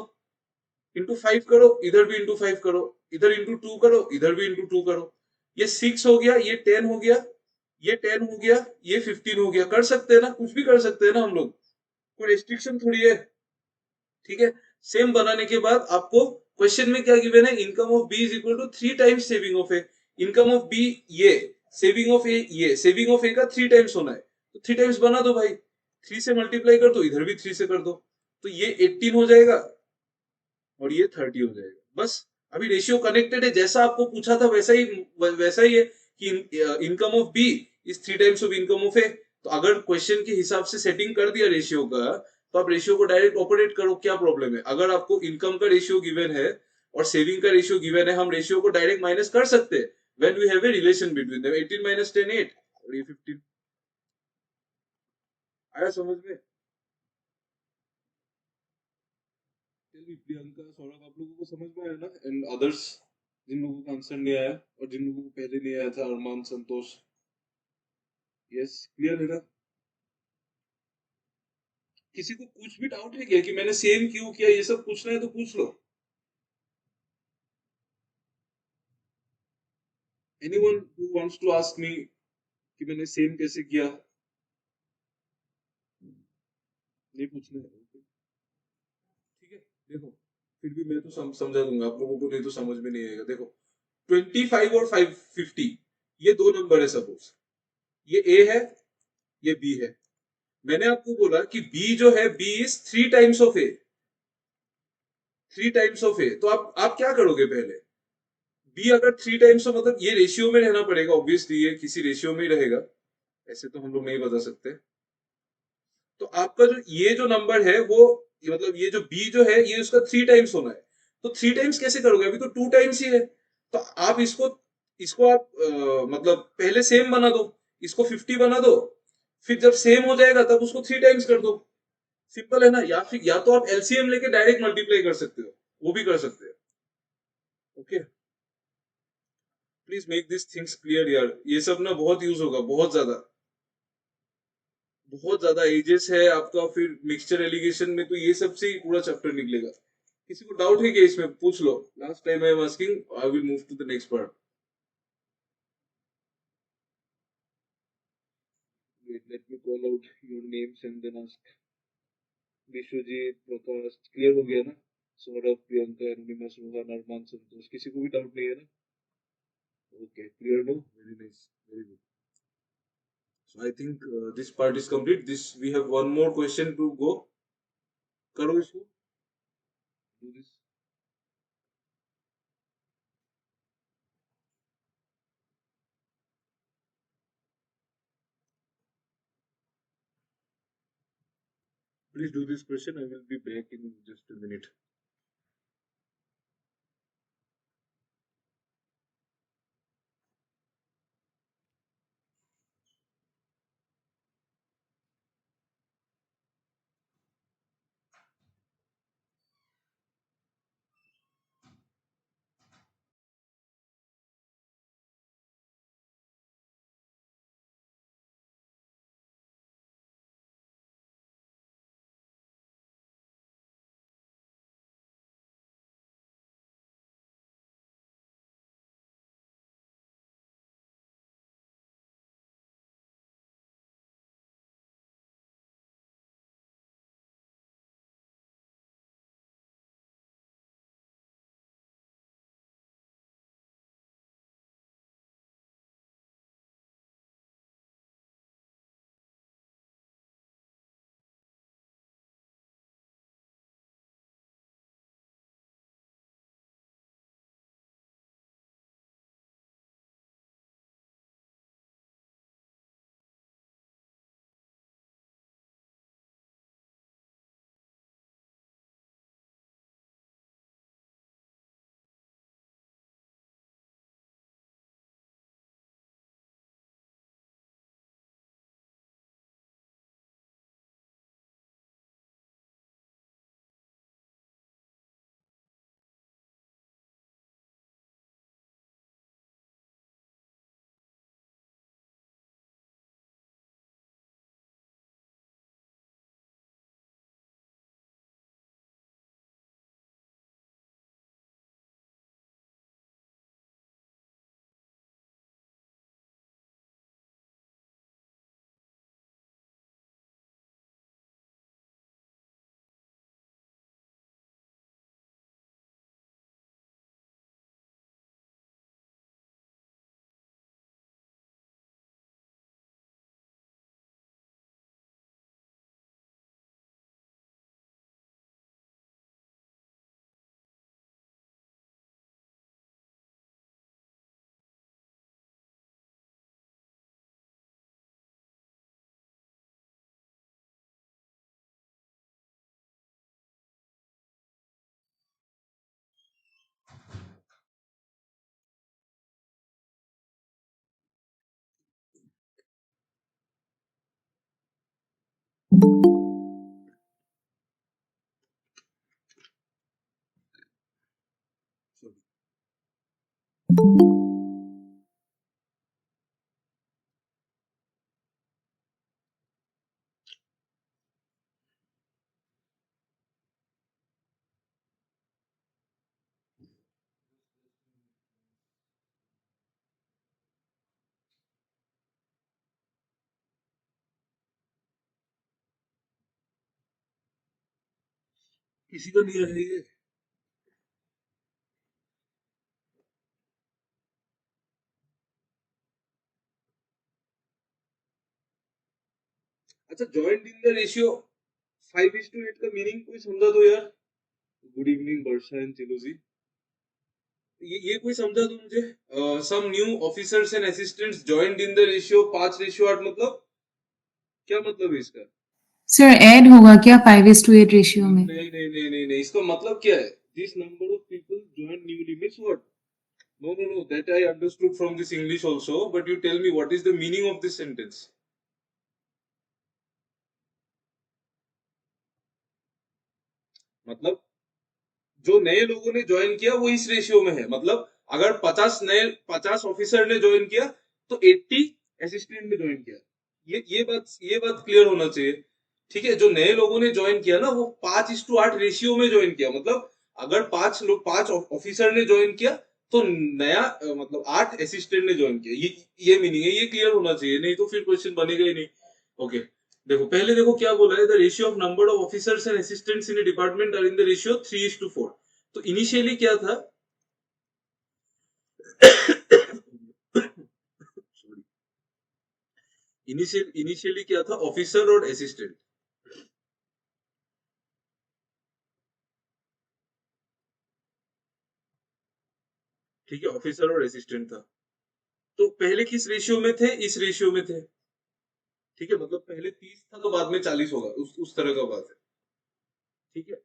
A: इंटू 5 करो, इधर भी इंटू 5 करो, इधर इंटू 2 करो, इधर भी इंटू 2 करो। ये 6 हो गया, ये 10 हो गया, ये 10 हो गया, ये 15 हो गया। कर सकते हैं ना, कुछ भी कर सकते हैं ना हम लोग, कोई रेस्ट्रिक्शन थोड़ी है, ठीक है। सेम बनाने के बाद आपको क्वेश्चन में क्या गिवन है, income of B is equal to 3 times saving of A. Income of B ये, सेविंग ऑफ ए ये, सेविंग ऑफ ए का 3 टाइम्स होना है, तो 3 टाइम्स बना दो भाई। 3 से मल्टीप्लाई कर दो, इधर भी 3 से कर दो, तो ये 18 हो जाएगा और ये 30 हो जाएगा। बस अभी रेशियो कनेक्टेड है, जैसा आपको पूछा था वैसा ही है कि income of B is 3 times of income of A. तो अगर क्वेश्चन के हिसाब से सेटिंग कर दिया रेशियो का, तो आप रेशियो को डायरेक्ट ऑपरेट करो, क्या प्रॉब्लम है? अगर आपको इनकम का रेशियो गिवन है और सेविंग का रेशियो गिवन है, हम रेशियो को डायरेक्ट माइनस कर सकते हैं when we have a relation between them. 18 minus 10 8 और ये 15। आया समझ में? चलिए प्रियंका, सौरभ, आप लोगों को समझ में आया ना? एंड अदर्स जिन लोगों का आंसर नहीं आया और जिन लोगों को पहले नहीं आया था, अरमान, संतोष, यस क्लियर है ना? किसी को कुछ भी डाउट है क्या कि मैंने सेम क्यों किया? ये सब पूछना है तो पूछ लो। Anyone who wants to ask me कि मैंने सेम कैसे किया? नहीं पूछना है? Okay, ठीक है। देखो, फिर भी मैं तो समझा दूंगा आप लोगों को, नहीं तो समझ में नहीं आएगा। देखो, 25 और 550 ये दो नंबर है सपोज, ये ए है, ये बी है। मैंने आपको बोला कि बी जो है, B is 3 times of A, 3 times of A. तो आप क्या करोगे पहले? बी अगर 3 टाइम्स ऑफ, मतलब ये रेशियो में रहना पड़ेगा ऑब्वियसली, ये किसी रेशियो में ही रहेगा, ऐसे तो हम लोग नहीं बता सकते। तो आपका जो ये जो नंबर है वो, मतलब ये जो बी जो है, ये उसका 3 टाइम्स होना है। तो 3 टाइम्स कैसे करोगे? अभी तो 2 टाइम्स ही है। तो आप इसको इसको आप मतलब पहले सेम बना दो, इसको 50 बना दो, फिर जब सेम हो जाएगा तब उसको 3 टाइम्स कर दो। सिंपल है ना? या फिर या तो आप एलसीएम लेके डायरेक्ट मल्टीप्लाई कर सकते हो, वो भी कर सकते हो। Okay, please make this things clear यार, ये सब ना बहुत यूज होगा, बहुत ज्यादा, बहुत ज्यादा एजेस है आपका, फिर मिक्सचर एलिगेशन में तो ये सब से ही पूरा चैप्टर निकलेगा। किसी को डाउट है क्या इसमें? पूछ लो। Last time I am asking, I will move to the next part. Let me call out your names and then ask. Vishwajit, Prakash, clear हो गया ना? सौरभ, प्रियंका, एनिमस, रोहन, अरमान, संतोष, किसी को भी डाउट नहीं है ना? Okay, clear no, very nice, very good. So I think this part is complete. This we have one more question to go. करो इसको, do this. Please do this question. I will be back in just a minute. किसी का नहीं है ये। अच्छा, joint in the ratio 5:8 का meaning कोई समझा दो यार। Good evening Varsha and Chiluji. ये कोई समझा दो मुझे। Some new officers and assistants joined in the ratio 5:8 मतलब क्या मतलब है इसका?
B: सर ऐड होगा क्या 5:8 रेशियो में?
A: नहीं नहीं नहीं नहीं नहीं, इसका मतलब क्या है? This number of people join newly means what? No, no, no. That I understood from this English also. But you tell me what is the meaning of this sentence? मतलब जो नए लोगों ने ज्वाइन किया वो इस रेशियो में है। मतलब अगर 50 ऑफिसर ने ज्वाइन किया तो 80 असिस्टेंट ने ज्वाइन किया। ये बात क्लियर होना चाहिए। ठीक है, जो नए लोगों ने ज्वाइन किया ना वो 5:8 रेशियो में ज्वाइन किया। मतलब अगर 5 ऑफिसर ने ज्वाइन किया तो नया मतलब 8 असिस्टेंट ने ज्वाइन किया। ये मीनिंग है, ये क्लियर होना चाहिए, नहीं तो फिर क्वेश्चन बनेगा ही नहीं। ओके, देखो पहले देखो क्या बोला है। The ratio of number of officers and assistants in department are in the ratio 3:4। तो इनिशियली क्या था? इनिशियली क्या था? ऑफिसर और असिस्टेंट। ठीक है, ऑफिसर और असिस्टेंट था। तो पहले किस रेशियो में थे? इस रेशियो में थे। ठीक है, मतलब पहले 30 था तो बाद में 40 होगा, उस तरह का बात है। ठीक है,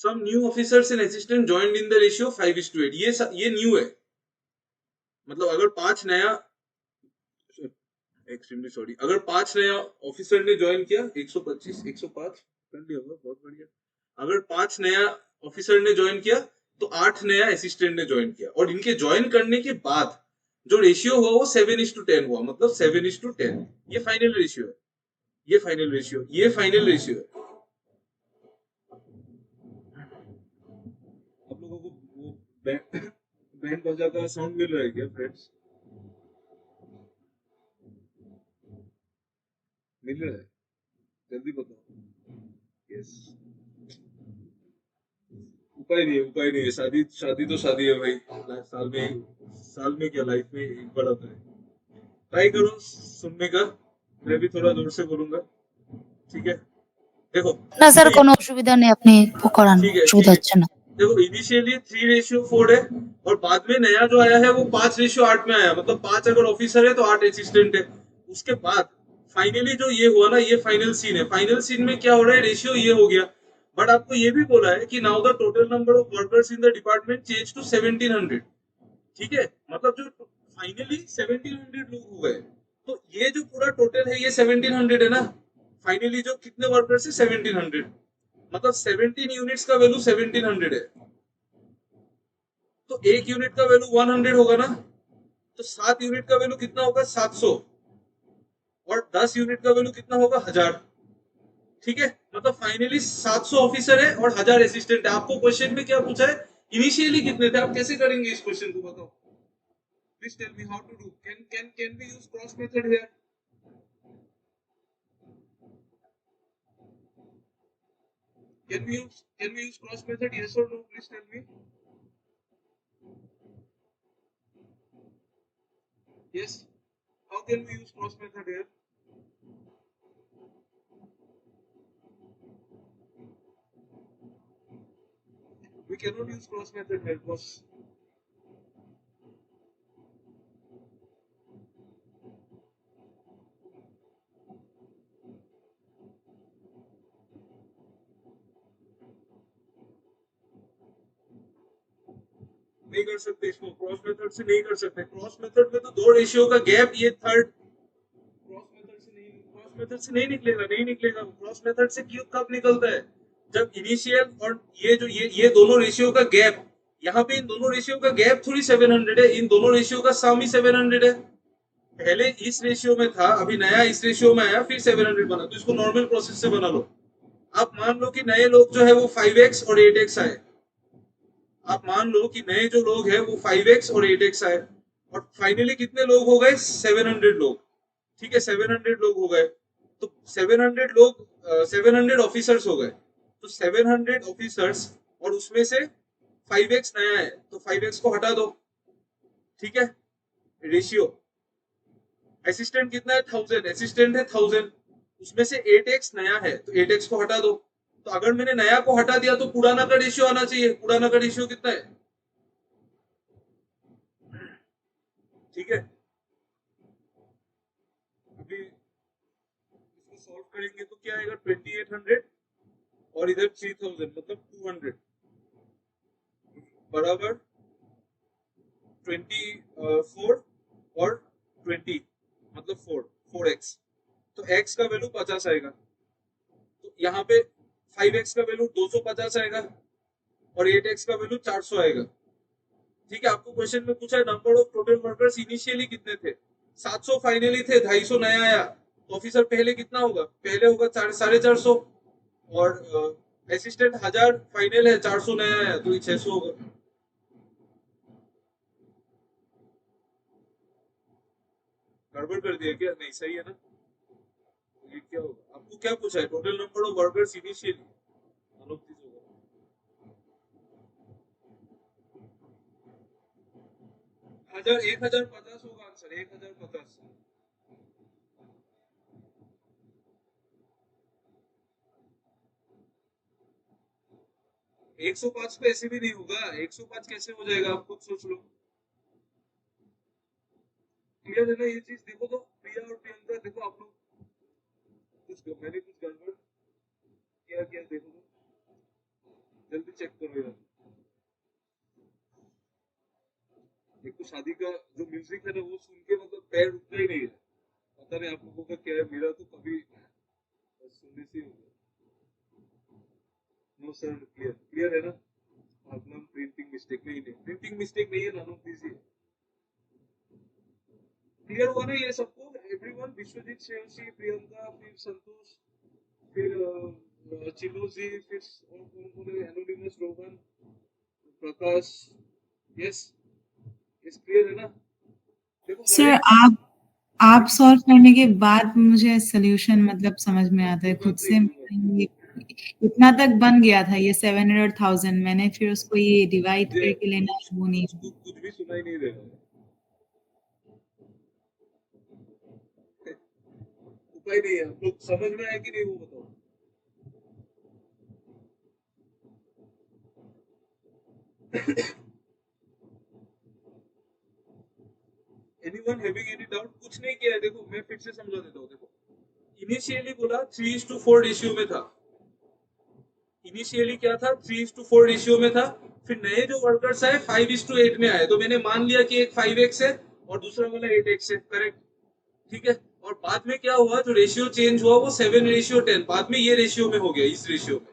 A: some new officers and assistant joined in the ratio 5:8। ये न्यू है। मतलब अगर 5 नया, एक्सट्रीमली सॉरी, अगर 5 नया ऑफिसर ने ज्वाइन किया, 125 105 कर लिया होगा, बहुत बढ़िया। अगर 5 नया ऑफिसर ने ज्वाइन किया तो 8 नया असिस्टेंट ने ज्वाइन किया, और इनके ज्वाइन करने के बाद जो रेशियो हुआ वो 7:10 हुआ। मतलब 7:10। ये फाइनल रेशियो है। ये फाइनल रेशियो है। आप लोगों को वो बैंड बैंड बाजा का साउंड मिल रहा है क्या फ्रेंड्स? मिल रहा है? जल्दी बताओ। यस। उपाय नहीं है। शादी शादी तो शादी है भाई। साल में क्या, लाइफ में एक बार आता है। ट्राई करो सुनने का। मैं भी थोड़ा जोर से बोलूंगा। ठीक है, देखो।
B: না স্যার,
A: तो
B: কোনো অসুবিধা নেই, আপনি করান,
A: ठीक है,
B: অসুবিধা হচ্ছে না।
A: देखो इनिशियली 3:4 है, और बाद में नया जो आया है वो 5:8 में आया। मतलब 5 अगर ऑफिसर है तो 8 असिस्टेंट है। उसके बाद फाइनली जो ये हुआ ना, ये फाइनल सीन है। फाइनल सीन में क्या हो रहा है? रेशियो ये हो गया। बट आपको ये भी बोला है कि now the total number of workers in the department change to 1700। ठीक है, मतलब जो फाइनली 1700 लोग हो गए। तो ये जो पूरा टोटल है ये 1700 है ना। फाइनली जो कितने वर्कर्स है? 1700। मतलब 17 यूनिट्स का वैल्यू 1700 है। तो एक यूनिट का वैल्यू 100 होगा ना। तो 7 यूनिट का वैल्यू कितना होगा? 700। और 10 यूनिट का वैल्यू कितना होगा? 1000। ठीक है, मतलब फाइनली 700 ऑफिसर है और 1000 असिस्टेंट है। आपको क्वेश्चन में क्या पूछा है? इनिशियली कितने थे? आप कैसे करेंगे इस क्वेश्चन को, बताओ। Please tell me how to do. Can we use cross method here? Can we use cross method? Yes or no? Please tell me. Yes. How can we use cross method here? We cannot use cross method here, boss. नहीं कर सकते इसको, cross method से नहीं कर सकते। Cross method में तो दो रेशियो का गैप, ये थर्ड। क्रॉस मेथड से नहीं, क्रॉस मेथड से नहीं निकलेगा। क्रॉस मेथड से क्यों कब निकलता है? जब इनिशियल और ये जो ये दोनों रेशियो का गैप, यहाँ पे इन दोनों रेशियो का गैप थोड़ी 700 है, इन दोनों रेशियो का सम ही 700 है। पहले इस रेशियो में था, अभी नया इस रेशियो में आया, फिर 700 बना, तो इसको नॉर्मल प्रोसेस से बना लो। आप मान लो कि नए लोग जो है वो 5x और 8x आए। आप मान लो कि नए जो लोग हैं वो 5x और 8x आए, और फाइनली कितने लोग हो गए? 700 लोग। ठीक है, 700 लोग हो गए, तो 700 लोग 700 ऑफिसर्स हो गए, तो 700 ऑफिसर्स, और उसमें से 5x नया है, तो 5x को हटा दो। ठीक है, रेशियो असिस्टेंट कितना है? 1000, असिस्टेंट है 1000, उसमें से 8x नया है, तो 8x को हटा दो। तो अगर मैंने नया को हटा दिया तो पुराना का रेशियो आना चाहिए। पुराना का रेशियो कितना है? ठीक है, अभी इसको सॉल्व करेंगे तो क्या आएगा? 2800 और इधर 3000, मतलब 200 बराबर 24 और 20, मतलब 4x। तो x का वैल्यू 50 आएगा, तो यहाँ पे 5x का वैल्यू 250 आएगा, और 8x का वैल्यू 400 आएगा। ठीक है, आपको क्वेश्चन में पूछा है number of total workers initially कितने थे? 700 फाइनली थे, 250 नया आया, तो ऑफिसर पहले कितना होगा? पहले होगा 450, और असिस्टेंट 1000 फाइनल है, 400 नया आया, तो ये 600 होगा। गड़बड़ कर दिया क्या? नहीं, सही है ना? ये क्या होगा? आपको क्या पूछा है? Total number of workers initially, Anup होगा। 1050 होगा आंसर, 1050। 105 पे ऐसे भी नहीं होगा, 105 कैसे हो जाएगा? आप खुद सोच लो। क्लियर है ना ये चीज? देखो तो प्रिया और प्रियंका, देखो आप लोग मैंने कुछ गड़बड़ किया देखो तो, जल्दी चेक करो यार। एक तो शादी का जो म्यूजिक है ना, वो सुन के मतलब पैर रुकता ही नहीं है। पता नहीं आप लोगों का क्या है, मेरा तो कभी सुनने से ही हो गया। नो सर, क्लियर है ना? प्रॉब्लम प्रिंटिंग मिस्टेक नहीं है, प्रिंटिंग मिस्टेक नहीं है, नन ऑफ दिस है। क्लियर हुआ ना ये सबको? एवरीवन, विश्वजीत, श्रेयसी, प्रियंका, फिर संतोष, फिर चिन्नू जी, फिर और कौन है? एनोनिमस, रोहन, प्रकाश। यस, यस, क्लियर है ना? देखो
C: सर, आप सॉल्व करने के बाद मुझे सोल्यूशन मतलब समझ में आता है खुद से। इतना तक बन गया था ये 700,000, मैंने फिर उसको ये डिवाइड करके लेना वो नहीं।
A: कुछ भी सुनाई नहीं दे रहा है। उपाय नहीं है, आप लोग समझ में आया कि नहीं वो बताओ। Anyone having any doubt? कुछ नहीं किया है, देखो मैं फिर से समझा देता हूँ। देखो, इनिशियली बोला 3:4 रेशियो में था। इनिशियली क्या था? 3:4 रेशियो में था। फिर नए जो वर्कर्स आए 5:8 में आए, तो मैंने मान लिया कि एक 5x है और दूसरा वाला 8x है। करेक्ट? ठीक है, और बाद में क्या हुआ? जो रेशियो चेंज हुआ वो 7:10, बाद में ये रेशियो में हो गया, इस रेशियो में।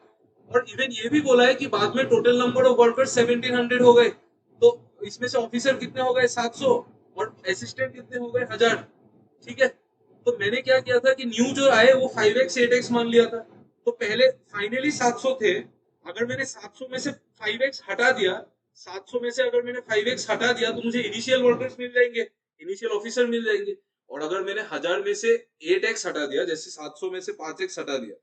A: और इवन ये भी बोला है कि बाद में टोटल नंबर ऑफ वर्कर्स 1700 हो गए, तो इसमें से ऑफिसर कितने हो गए? 700, और असिस्टेंट कितने हो गए? 1000। ठीक है, तो मैंने क्या किया था कि न्यू जो आए वो 5x 8x मान लिया था, तो पहले फाइनली 700 थे। अगर मैंने 700 में से 5x हटा दिया, 700 में से अगर मैंने 5x हटा दिया, तो मुझे इनिशियल वर्कर्स मिल जाएंगे, इनिशियल ऑफिसर मिल जाएंगे। और अगर मैंने 1000 में से 8x हटा दिया, जैसे 700 में से 5x हटा दिया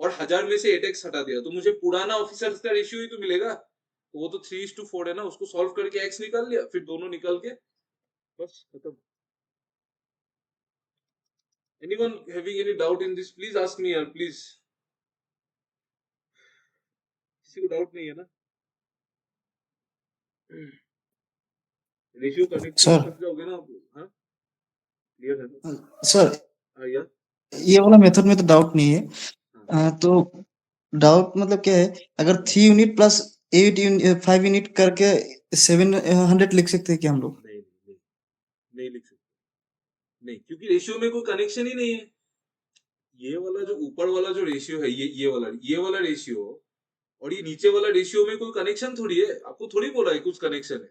A: और 1000 में से 8x हटा दिया, तो मुझे पुराना ऑफिसर का रेशियो ही तो मिलेगा। तो वो तो 3:4 है ना, उसको सॉल्व करके x निकाल लिया, फिर दोनों निकल के बस खत्म। Anyone having any doubt in this? Please ask me, यार, प्लीज। किसी को डाउट नहीं है ना? रेशियो कनेक्ट कर जाओगे ना आप लोग? हाँ, क्लियर है ना?
D: सर,
A: हाँ यार,
D: ये वाला मेथड में तो डाउट नहीं है। तो डाउट मतलब क्या है, अगर 3 यूनिट प्लस 5 यूनिट करके 700 लिख सकते हैं क्या हम लोग?
A: नहीं लिख सकते, नहीं, क्योंकि रेशियो में कोई कनेक्शन ही नहीं है। ये वाला जो ऊपर वाला जो रेशियो है, ये वाला रेशियो और ये नीचे वाला रेशियो में कोई कनेक्शन थोड़ी है, आपको थोड़ी बोला है कुछ कनेक्शन है।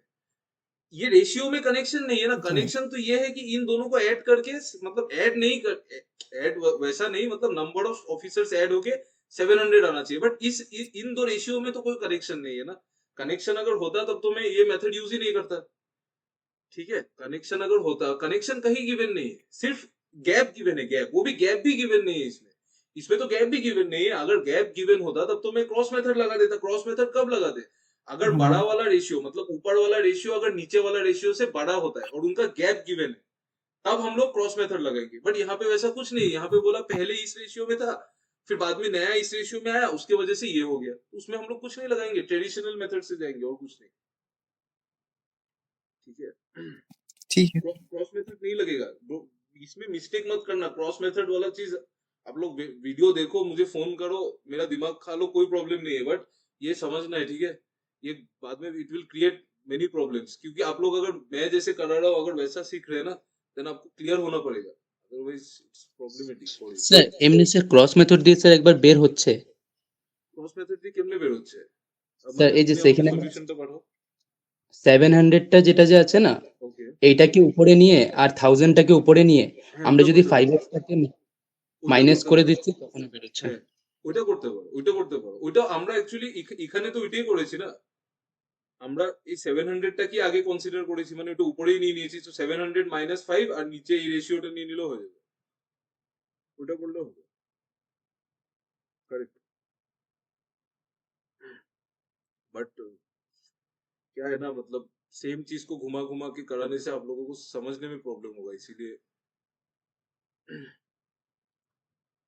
A: ये रेशियो में कनेक्शन नहीं है ना,
D: अच्छा
A: कनेक्शन तो ये है कि इन दोनों को ऐड करके, मतलब ऐड नहीं कर, ऐड वैसा नहीं, मतलब नंबर ऑफ ऑफिसर्स ऐड होके 700 आना चाहिए, बट इन दो रेशियो में तो कोई कनेक्शन नहीं है ना। कनेक्शन अगर होता तब तो मैं ये मेथड यूज ही नहीं करता। ठीक है, कनेक्शन अगर होता, कनेक्शन कहीं गिवन नहीं है, सिर्फ गैप गिवन है, गैप, वो भी गैप भी गिवन नहीं है इसमें। इसमें तो गैप भी गिवन नहीं है, अगर गैप गिवन होता तब तो मैं क्रॉस मेथड लगा देता। क्रॉस मेथड कब लगाते? अगर बड़ा
D: हाँ
A: वाला रेशियो, मतलब ऊपर वाला रेशियो अगर नीचे वाला रेशियो से बड़ा होता है और उनका गैप गिवन है, तब हम लोग क्रॉस मेथड लगाएंगे। बट यहाँ पे वैसा कुछ नहीं है, यहाँ पे बोला पहले इस रेशियो में था, फिर बाद में नया इस रेशियो में आया, उसके वजह से ये हो गया, उसमें हम लोग कुछ नहीं लगाएंगे, ट्रेडिशनल मेथड से जाएंगे और कुछ नहीं। ठीक है,
D: ठीक है।
A: क्रॉस मेथड नहीं लगेगा ब्रो, इसमें मिस्टेक मत करना। क्रॉस मेथड वाला चीज आप लोग वीडियो देखो, मुझे फोन करो, मेरा दिमाग खा लो, कोई प्रॉब्लम नहीं है, बट ये समझना है, ठीक है? ये बाद में it will create many problems, क्योंकि आप लोग अगर मैं जैसे कर रहा हूँ अगर वैसा सीख रहे हैं ना, देन आपको क्लियर होना पड़ेगा, otherwise it's problematic for you.
E: Sir এমনি স্যার ক্রস মেথড দিয়ে স্যার একবার বের হচ্ছে
A: क्रॉस मेथड দিয়ে কেমনে বের হচ্ছে?
E: স্যার
A: মানে
E: এই যে
A: তুমি আমাকে
E: সেখানে
A: সলিউশনটা পাঠাও।
E: 700টা যেটা যে আছে না
A: ওকে,
E: এইটাকে উপরে নিয়ে আর 1000টাকে উপরে নিয়ে
A: হ্যাঁ
E: আমরা
A: ওটা
E: যদি
A: করতে পারো,
E: 5x টাকে
A: ওইটা
E: মাইনাস
A: করতে
E: করে
A: পারো,
E: দিচ্ছি তখন বেরোচ্ছে
A: হ্যাঁ ওইটা করতে পারো, ওইটা করতে পারো। ওইটা আমরা অ্যাকচুয়ালি এখানে তো ওইটাই করেছি না, আমরা এই 700টা কি আগে কনসিডার করেছি, মানে ওটা উপরেই নিয়ে নিয়েছি, তো 700 মাইনাস 5 আর নিচে এই রেশিওটা নিয়ে নিলেও হয়ে যাবে, ওটা করলেও হবে। करेक्ट, बट क्या है ना, मतलब सेम चीज को घुमा घुमा के कराने से आप लोगों को समझने में प्रॉब्लम होगा, इसीलिए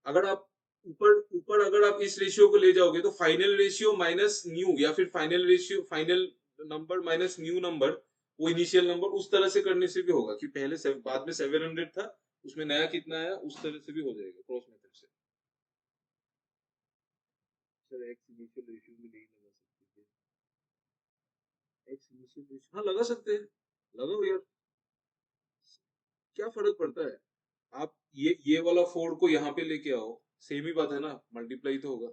A: अगर आप ऊपर ऊपर अगर आप इस रेशियो को ले जाओगे तो फाइनल रेशियो माइनस न्यू, या फिर final ratio, final number minus new number, वो इनिशियल नंबर, उस तरह से करने से भी होगा कि पहले बाद में 700 था, उसमें नया कितना आया, उस तरह से भी हो जाएगा क्रॉस मेथड से। सर एक्स इनिशियल रेशियो में नहीं लगा सकते, एक्स इनिशियल रेशियो हाँ लगा सकते हैं, लगाओ यार, क्या फर्क पड़ता है? आप ये वाला 4 को यहाँ पे लेके आओ, सेम ही बात है ना, मल्टीप्लाई तो होगा,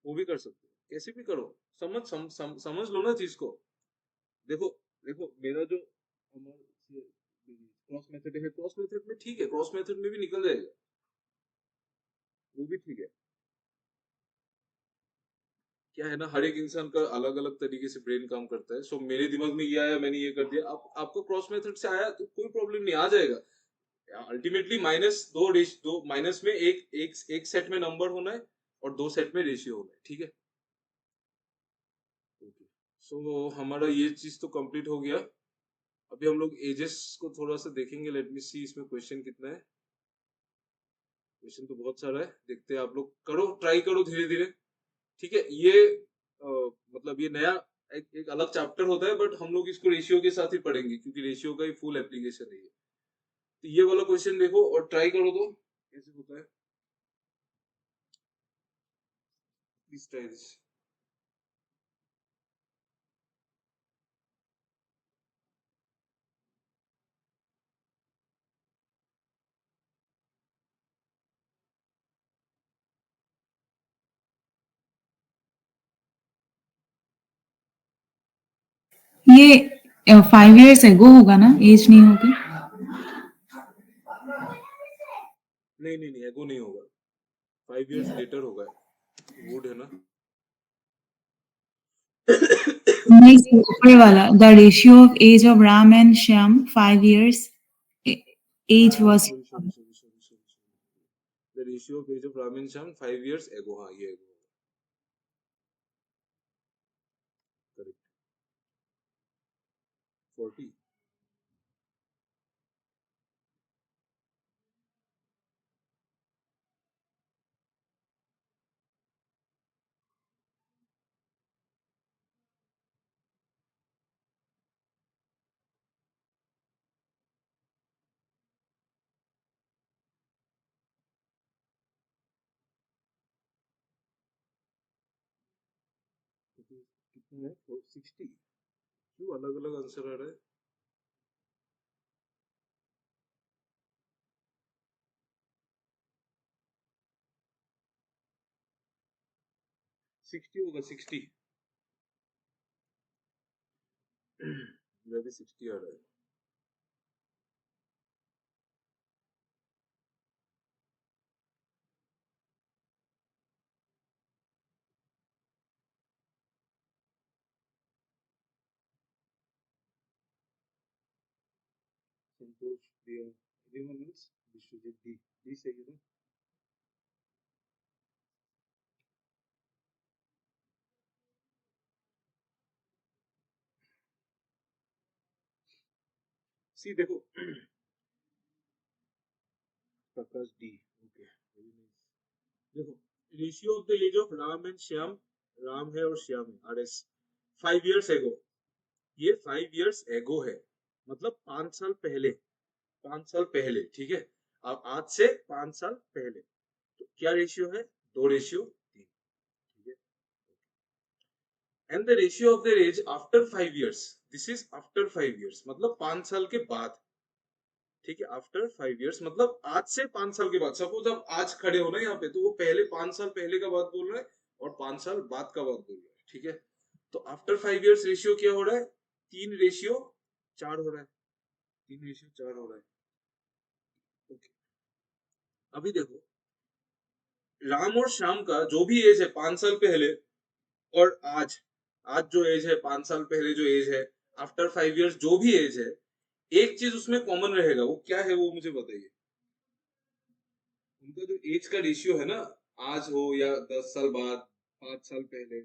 A: वो भी कर सकते हो, कैसे भी करो, समझ लो ना चीज को। देखो, देखो मेरा जो क्रॉस मेथड है, क्रॉस मेथड में ठीक है, क्रॉस मेथड में भी निकल जाएगा, वो भी ठीक है। क्या है ना, हर एक इंसान का अलग अलग तरीके से ब्रेन काम करता है, सो मेरे दिमाग में ये आया, मैंने ये कर दिया, आप आपको क्रॉस मेथड से आया तो कोई प्रॉब्लम नहीं, आ जाएगा। अल्टीमेटली माइनस दो माइनस में एक सेट में नंबर होना है और 2 सेट में रेशियो होना है, ठीक है? ओके, सो हमारा ये चीज तो कंप्लीट हो गया। अभी हम लोग एजेस को थोड़ा सा देखेंगे, लेट मी सी इसमें क्वेश्चन कितना है। क्वेश्चन तो बहुत सारा है, देखते हैं, आप लोग करो, ट्राई करो धीरे धीरे, ठीक है? ये मतलब ये नया एक अलग चैप्टर होता है, बट हम लोग इसको रेशियो के साथ ही पढ़ेंगे, क्योंकि रेशियो का ही फुल एप्लीकेशन है ये। तो ये वाला क्वेश्चन देखो और ट्राई करो तो कैसे होता है, प्लीज ट्राई दिस।
C: ये 5 years एगो होगा ना, एज नहीं होगी?
A: नहीं एगो नहीं होगा, 5 years लेटर होगा, वुड है ना।
C: नेक्स्ट ऊपर वाला, the ratio of age of Ram and Shyam 5 years, age was
A: sorry, the ratio of age of Ram and Shyam 5 years ago, हाँ ये ago, correct, 40। कितना है, 60? क्यों अलग अलग आंसर आ रहा है? 60 होगा 60 मेरा भी 60 आ रहा है Santosh Priya everyone else Vishwajit D D सही है ना सी देखो Prakash D okay very nice देखो ratio of the age of Ram and Shyam Ram है और श्याम है आरएस 5 years एगो ये 5 years एगो है मतलब 5 साल पहले 5 साल पहले ठीक है अब आज से 5 साल पहले तो क्या रेशियो है 2:3 ठीक है and the ratio of the age after 5 years this is after 5 years मतलब 5 साल के बाद ठीक है आफ्टर 5 years मतलब आज से 5 साल के बाद सपोज आप आज खड़े हो ना यहाँ पे तो वो पहले 5 साल पहले का बात बोल रहा है और 5 साल बाद का बात बोल रहा है ठीक है तो आफ्टर 5 years रेशियो क्या हो रहा है 3:4 हो रहा है 3:4 हो रहा है ओके अभी देखो राम और श्याम का जो भी एज है 5 साल पहले और आज आज जो एज है 5 साल पहले जो एज है आफ्टर 5 years जो भी एज है एक चीज उसमें कॉमन रहेगा वो क्या है वो मुझे बताइए उनका जो एज का रेशियो है ना आज हो या 10 साल बाद 5 साल पहले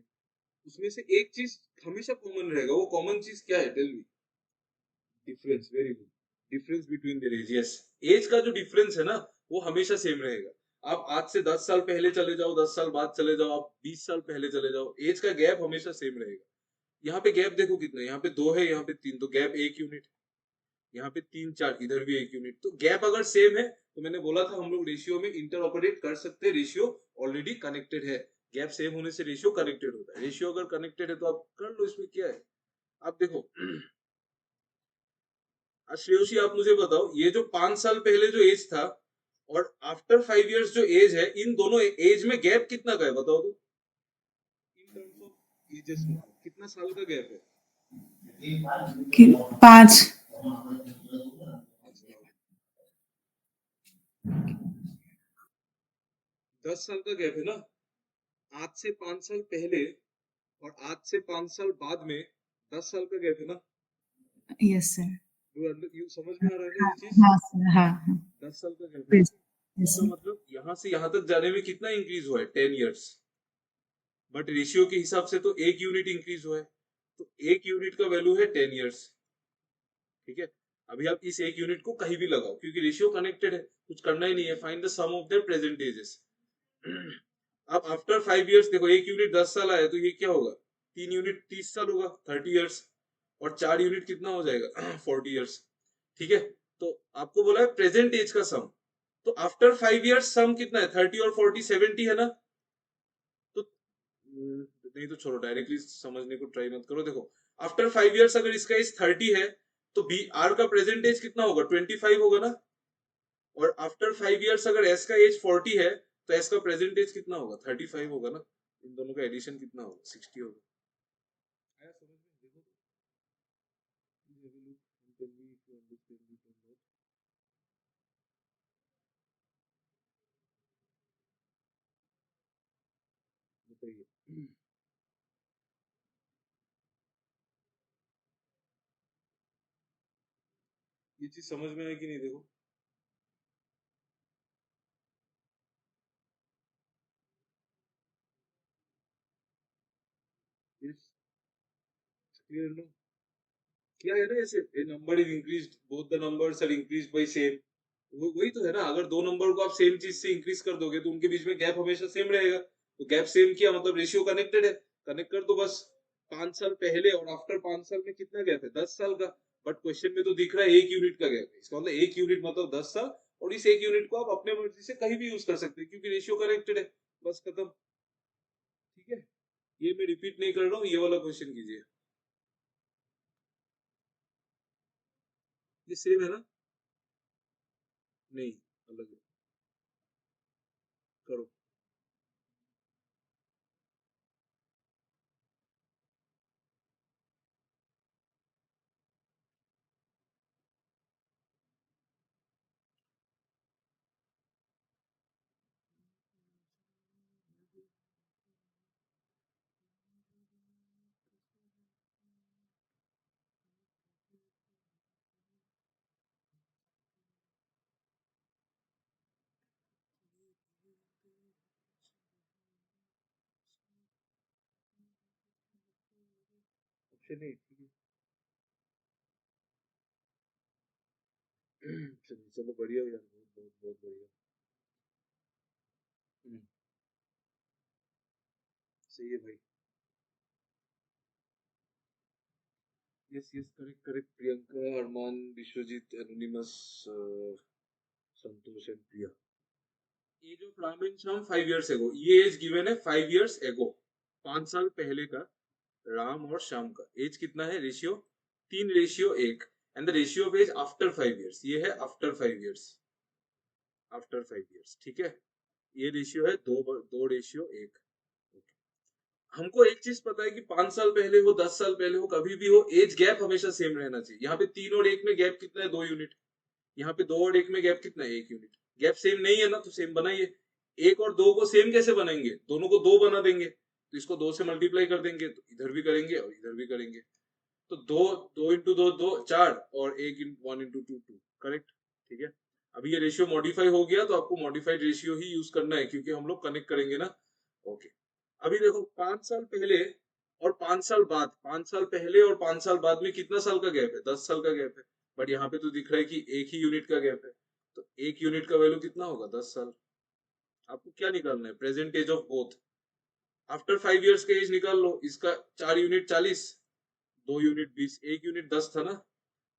A: उसमें से एक चीज हमेशा कॉमन रहेगा वो कॉमन चीज क्या है tell me difference very good difference between their age yes age का जो डिफरेंस है ना वो हमेशा सेम रहेगा आप आज से 10 साल पहले चले जाओ 10 साल बाद चले जाओ आप 20 साल पहले चले जाओ एज का गैप हमेशा सेम रहेगा यहाँ पे गैप देखो कितना है यहाँ पे 2 है यहाँ पे 3 तो गैप 1 यूनिट यहाँ पे 3 4 इधर भी 1 यूनिट तो गैप अगर सेम है तो मैंने बोला था हम लोग रेशियो में इंटर ऑपरेट कर सकते हैं रेशियो ऑलरेडी कनेक्टेड है गैप सेम होने से रेशियो कनेक्टेड होता है रेशियो अगर कनेक्टेड है तो आप कर लो इसमें क्या है आप देखो श्रेयोशी आप मुझे बताओ ये जो 5 साल पहले जो एज था और आफ्टर 5 years जो एज है इन दोनों एज में गैप कितना का है बताओ तो इन टर्म्स ऑफ एजेस में कितना साल का गैप है
C: 5
A: 10 साल का गैप है ना आज से 5 साल पहले और आज से 5 साल बाद में 10 साल का गैप है ना
C: यस सर
A: यू समझ में आ रहा है ना ये चीज
C: हाँ सर हाँ हाँ
A: 10 साल का गैप है
C: यस
A: इसका मतलब यहाँ से यहाँ तक जाने में कितना इंक्रीज हुआ है 10 years बट रेशियो के हिसाब से तो 1 यूनिट इंक्रीज हुआ है तो 1 यूनिट का वैल्यू है 10 years ठीक है अभी आप इस 1 यूनिट को कहीं भी लगाओ क्योंकि रेशियो कनेक्टेड है कुछ करना ही नहीं है find the sum of their present ages अब आफ्टर 5 years देखो 1 यूनिट 10 साल आया तो ये क्या होगा 3 यूनिट 30 साल होगा 30 years और 4 यूनिट कितना हो जाएगा 40 years ठीक है तो आपको बोला है प्रेजेंट एज का सम तो आफ्टर 5 years सम कितना है 30 और 40 70 है ना तो नहीं तो छोड़ो डायरेक्टली समझने को ट्राई मत करो देखो आफ्टर 5 years अगर इसका एज 30 है तो बी आर का प्रेजेंट एज कितना होगा 25 होगा ना और आफ्टर 5 years अगर एस का एज 40 है तो एस का प्रेजेंट एज कितना होगा 35 होगा ना इन दोनों का एडिशन कितना होगा 60 होगा आया समझ में देखो तो Please have a look and tell me if you understand it or not. बताइए ये चीज समझ में आया कि नहीं देखो Yes, clear no क्या है ना ऐसे a number is increased both the numbers are increased by same वही तो है ना अगर दो नंबर को आप सेम चीज से इंक्रीज कर दोगे तो उनके बीच में गैप हमेशा सेम रहेगा तो गैप सेम किया मतलब रेशियो कनेक्टेड है कनेक्ट कर दो बस 5 साल पहले और आफ्टर 5 साल में कितना गैप है 10 साल का बट क्वेश्चन में तो दिख रहा है 1 यूनिट का गैप है इसका मतलब 1 यूनिट मतलब 10 साल और इस 1 यूनिट को आप अपने मर्जी से कहीं भी यूज कर सकते हैं क्योंकि रेशियो कनेक्टेड है बस खत्म ठीक है ये मैं रिपीट नहीं कर रहा हूँ ये वाला क्वेश्चन कीजिए ये सेम है ना नहीं अलग है करो ऐसे नहीं, ठीक है। चलो चलो बढ़िया यार, बहुत बहुत बहुत बढ़िया। हम्म, सही है भाई। Yes yes, correct correct. Priyanka, Arman, Vishwajeet, anonymous, Santosh and Priya. Age of Ram and Shyam 5 years ago, ये एज गिवन है 5 years ago, 5 साल पहले का राम और श्याम का एज कितना है, ratio 3:1। And the ratio of age after 5 years, ये है आफ्टर 5 years, आफ्टर 5 years, ठीक है। ये रेशियो है 2:1। हमको एक चीज पता है कि 5 साल पहले हो, 10 साल पहले हो, कभी भी हो, एज गैप हमेशा सेम रहना चाहिए। यहाँ पे 3 और 1 में गैप कितना है, 2 यूनिट। यहाँ पे 2 और 1 में गैप कितना है, 1 यूनिट। गैप सेम नहीं है ना, तो सेम बनाइए। 1 और 2 को सेम कैसे बनाएंगे, दोनों को 2 बना देंगे, तो इसको 2 से मल्टीप्लाई कर देंगे, तो इधर भी करेंगे और इधर भी करेंगे। तो 2 इंटू 2 4, और 1 इंटू 2 करेक्ट, ठीक है। अभी ये रेशियो मॉडिफाई हो गया, तो आपको मॉडिफाइड रेशियो ही यूज करना है, क्योंकि हम लोग कनेक्ट करेंगे ना। ओके, अभी देखो 5 साल पहले और 5 साल बाद, 5 साल पहले और 5 साल बाद में कितना साल का गैप है, 10 साल का गैप है। बट यहाँ पे तो दिख रहा है कि एक ही यूनिट का गैप है, तो 1 यूनिट का वैल्यू कितना होगा, 10 साल। आपको क्या निकालना है, present age of both. After 5 years का एज निकाल लो, इसका 4 यूनिट 40, 2 यूनिट 20, 1 यूनिट 10 था ना।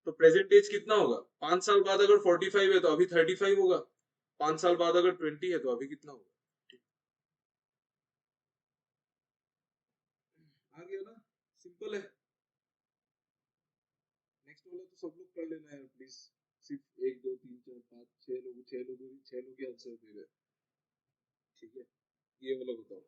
A: तो प्रेजेंट एज कितना होगा, 5 साल बाद अगर 45 है तो अभी 35 होगा, 5 साल बाद अगर 20 है तो अभी कितना होगा। आ गया ना, सिंपल है। नेक्स्ट वाला तो सब लोग कर लेना है प्लीज। सिर्फ 1 2 3 4 5 6 लोग के आंसर दे रहे हैं, ठीक है। ये वाला बताओ।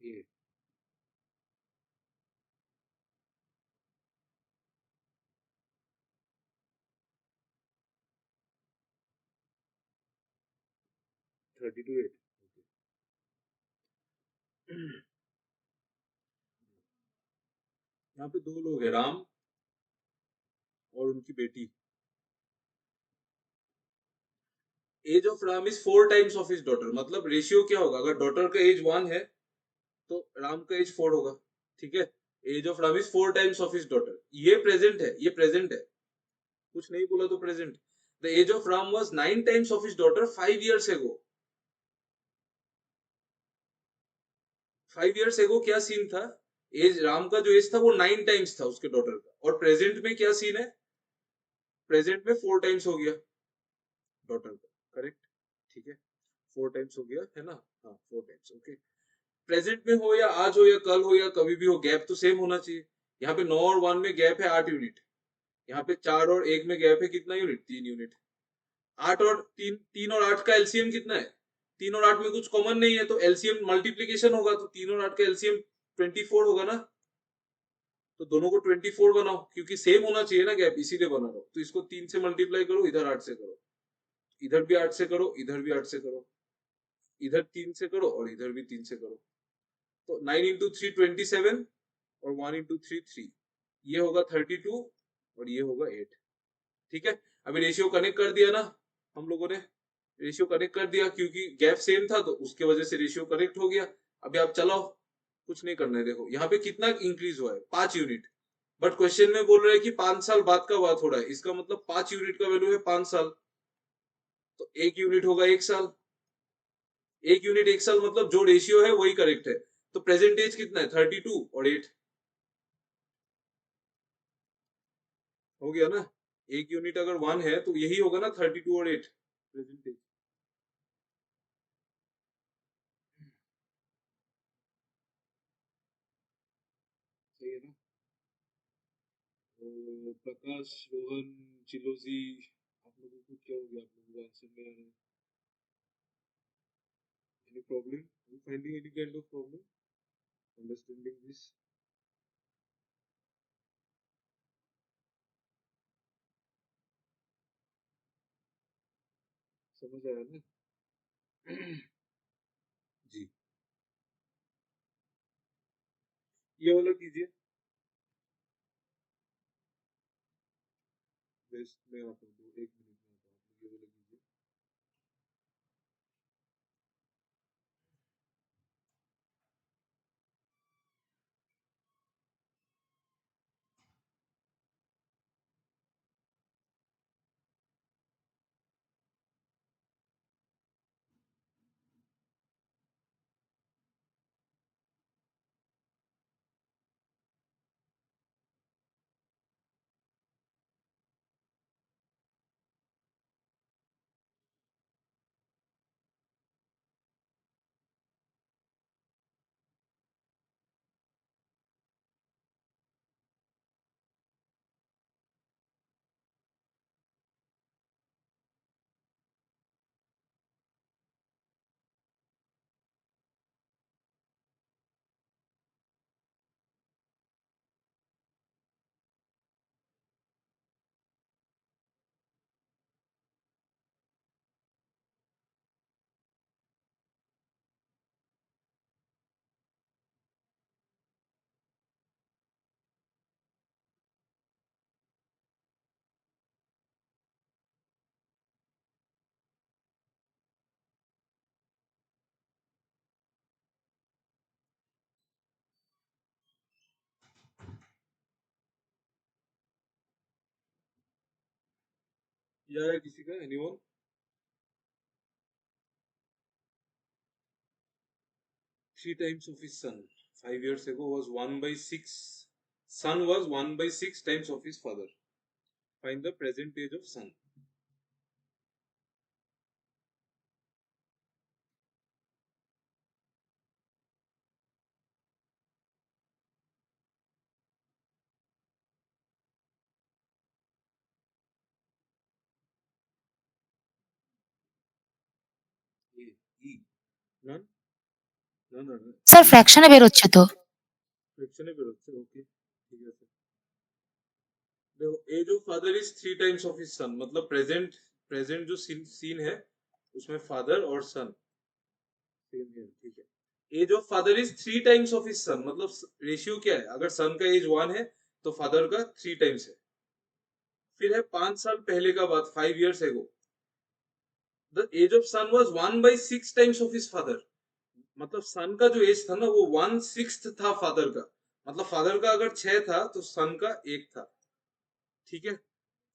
A: ये 32:8। यहाँ पे 2 लोग हैं, राम और उनकी बेटी। Age of Ram is 4 times of his daughter, मतलब रेशियो क्या होगा, अगर डॉटर का एज 1 है तो राम का एज 4 होगा, ठीक है। Age of Ram is 4 times of his daughter, ये प्रेजेंट है, ये प्रेजेंट है, कुछ नहीं बोला तो present. The age of Ram was 9 times of his daughter 5 years ago। 5 years ago क्या सीन था, एज राम का जो एज था वो 9 times था उसके डॉटर का, और प्रेजेंट में क्या सीन है, प्रेजेंट में 4 times हो गया डॉटर का, करेक्ट, ठीक है। 4 times हो गया है ना, हाँ 4 times, ओके। प्रेजेंट में हो या आज हो या कल हो या कभी भी हो, गैप तो सेम होना चाहिए। यहाँ पे 9 और 1 में गैप है 8 यूनिट, यहाँ पे 4 और 1 में गैप है कितना यूनिट, 3 यूनिट। 8 और 3, 3 और 8 का एलसीएम कितना है, 3 और 8 में कुछ कॉमन नहीं है, तो एलसीएम मल्टीप्लीकेशन होगा, तो 3 और 8 का एलसीएम 24 होगा ना। तो दोनों को 24 बनाओ, क्योंकि सेम होना चाहिए ना गैप, इसीलिए बना रहा हूं। तो इसको 3 से मल्टीप्लाई करो, इधर 8 से करो, इधर भी 8 से करो, इधर भी 8 से करो, इधर 3 से करो और इधर भी 3 से करो। तो 9 इंटू 3 27, और 1 इंटू 3 3, ये होगा 32 और ये होगा 8, ठीक है। अभी रेशियो कनेक्ट कर दिया ना हम लोगों ने, रेशियो कनेक्ट कर दिया, क्योंकि गैप सेम था तो उसके वजह से रेशियो कनेक्ट हो गया। अभी आप चलाओ, कुछ नहीं करना है। देखो यहाँ पे कितना इंक्रीज हुआ है, 5 यूनिट। बट क्वेश्चन में बोल रहे हैं कि 5 साल बाद का बात हो रहा है, इसका मतलब 5 यूनिट का वैल्यू है 5 साल, तो 1 यूनिट होगा 1 साल। 1 यूनिट 1 साल, मतलब जो रेशियो है वही करेक्ट है। तो प्रेजेंट एज कितना है, 32 और 8 हो गया ना। 1 यूनिट अगर 1 है तो यही होगा ना, 32 और 8 प्रेजेंट एज। प्रकाश, रोहन, चिलोजी, आप लोगों को क्या हो गया? आप लोगों को आंसर नहीं आ रहा है? Any problem? Are you finding any kind of problem understanding this? समझ आया ना? जी, ये वाला कीजिए। बेस्ट में आता हूँ, 1 मिनट में आता हूँ। आप लोग ये वाला कीजिए। ये आया किसी का? Anyone? Three times of his son 5 years ago was 1/6. Son was 1/6 times of his father. Find the present age of son. E. E. None? None.
B: Sir ফ্র্যাকশনে বেরোচ্ছে তো।
A: फ्रैक्शने बेरोচ্ছে, ओके ठीक है सर। देखो age of father is 3 times of his son, मतलब present present जो सीन है उसमें फादर और सन सेम है, ठीक है। Age of father is 3 times of his son, मतलब रेशियो क्या है? अगर सन का एज 1 है तो फादर का 3 times है। फिर है 5 साल पहले का बात, 5 years ago the age of son was 1/6 times of his father. मतलब सन का जो एज था ना वो 1/6 था फादर का। मतलब फादर का अगर 6 था तो सन का 1 था, ठीक है।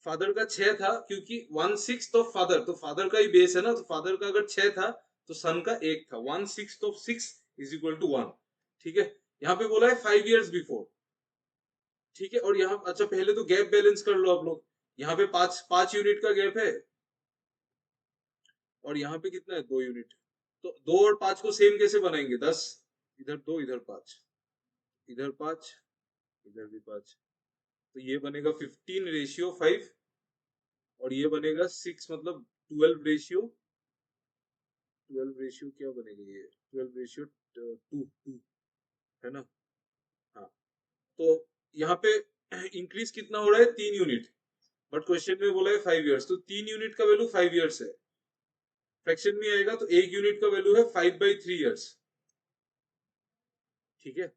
A: फादर का 6 था क्योंकि 1/6 ऑफ फादर, तो फादर का ही बेस है ना, तो फादर का अगर 6 था तो सन का 1 था। 1/6 ऑफ 6 इज इक्वल टू 1, ठीक है। यहाँ पे बोला है 5 years बिफोर, ठीक है। और यहाँ अच्छा पहले तो गैप बैलेंस कर लो आप लोग। यहाँ पे 5 यूनिट का गैप है और यहाँ पे कितना है? 2 यूनिट। तो 2 और 5 को सेम कैसे बनाएंगे? 10, इधर 2 इधर 5, इधर 5 इधर भी 5, तो ये बनेगा 15:5 और ये बनेगा 6, मतलब 12 रेशियो क्या बनेगा? ये 12:2 है ना? हाँ, तो यहाँ पे इंक्रीज कितना हो रहा है? 3 यूनिट, बट क्वेश्चन में बोला है 5 years, तो 3 यूनिट का वैल्यू 5 years है। फ्रैक्शन में आएगा तो 1 यूनिट का वैल्यू है 5/3 years, ठीक है।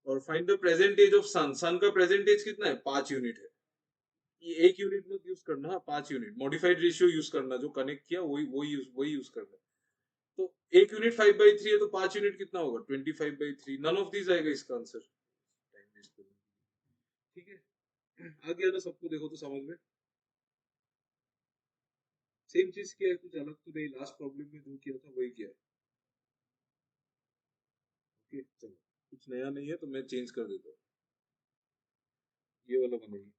A: और find the present age of son, son का प्रेजेंट एज कितना है? 5 यूनिट है। ये 1 यूनिट मत यूज करना, 5 यूनिट मॉडिफाइड रेशियो यूज करना, जो कनेक्ट किया वही यूज करना। तो 1 यूनिट 5/3 है तो 5 यूनिट कितना होगा? 25/3। नन ऑफ दीज आएगा इसका आंसर। टाइम वेस्ट करना, ठीक है। आ गया ना सबको? देखो तो समझ में सेम चीज किया है, कुछ अलग तो नहीं। लास्ट प्रॉब्लम में जो किया था वही किया है, ओके। चलो कुछ नया नहीं है तो मैं चेंज कर देता हूँ, ये वाला बनेगी।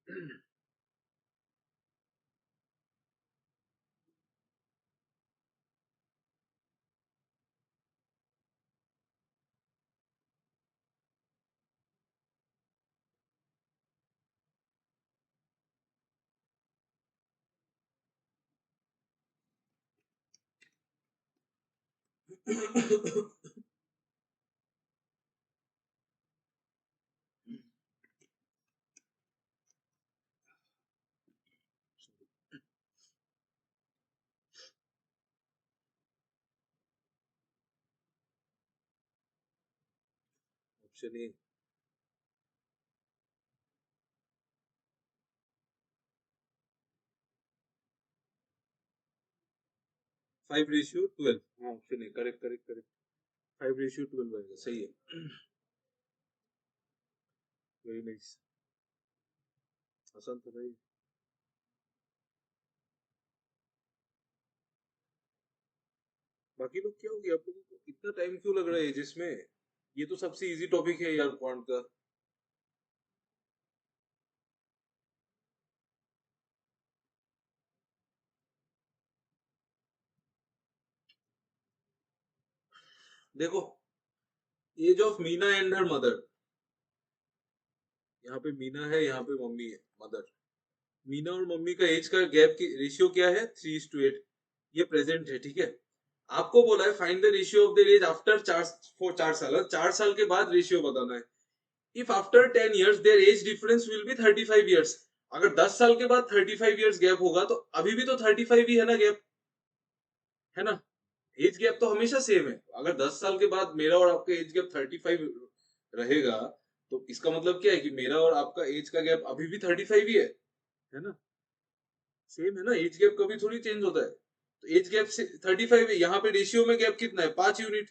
A: Option A 5:12। हाँ option A, correct correct correct, 5:12 आएगा, सही है। वेरी नाइस, आसान था भाई। बाकी लोग क्या हो गया, आप लोगों को इतना टाइम क्यों लग रहा है जिसमें, ये तो सबसे इजी टॉपिक है यार क्वांट का। देखो, age of Meena and her mother, यहाँ पे मीना है, यहाँ पे मम्मी है, मदर। मीना और मम्मी का एज का गैप की रेशियो क्या है, 3:8। ये प्रेजेंट है, ठीक है। आपको बोला है find the ratio of the age after 4 साल, 4 साल के बाद रेशियो बताना है। If after 10 years their age difference will be 35 years। अगर 10 साल के बाद 35 years गैप होगा तो अभी भी तो 35 ही है ना गैप, है ना। एज गैप तो हमेशा सेम है। अगर 10 साल के बाद मेरा और आपका एज गैप 35 रहेगा, तो इसका मतलब क्या है कि मेरा और आपका एज का गैप अभी भी 35 ही है ना। सेम है ना, एज गैप कभी थोड़ी चेंज होता है। तो एज गैप से 35 है, यहाँ पे रेशियो में गैप कितना है, 5 यूनिट।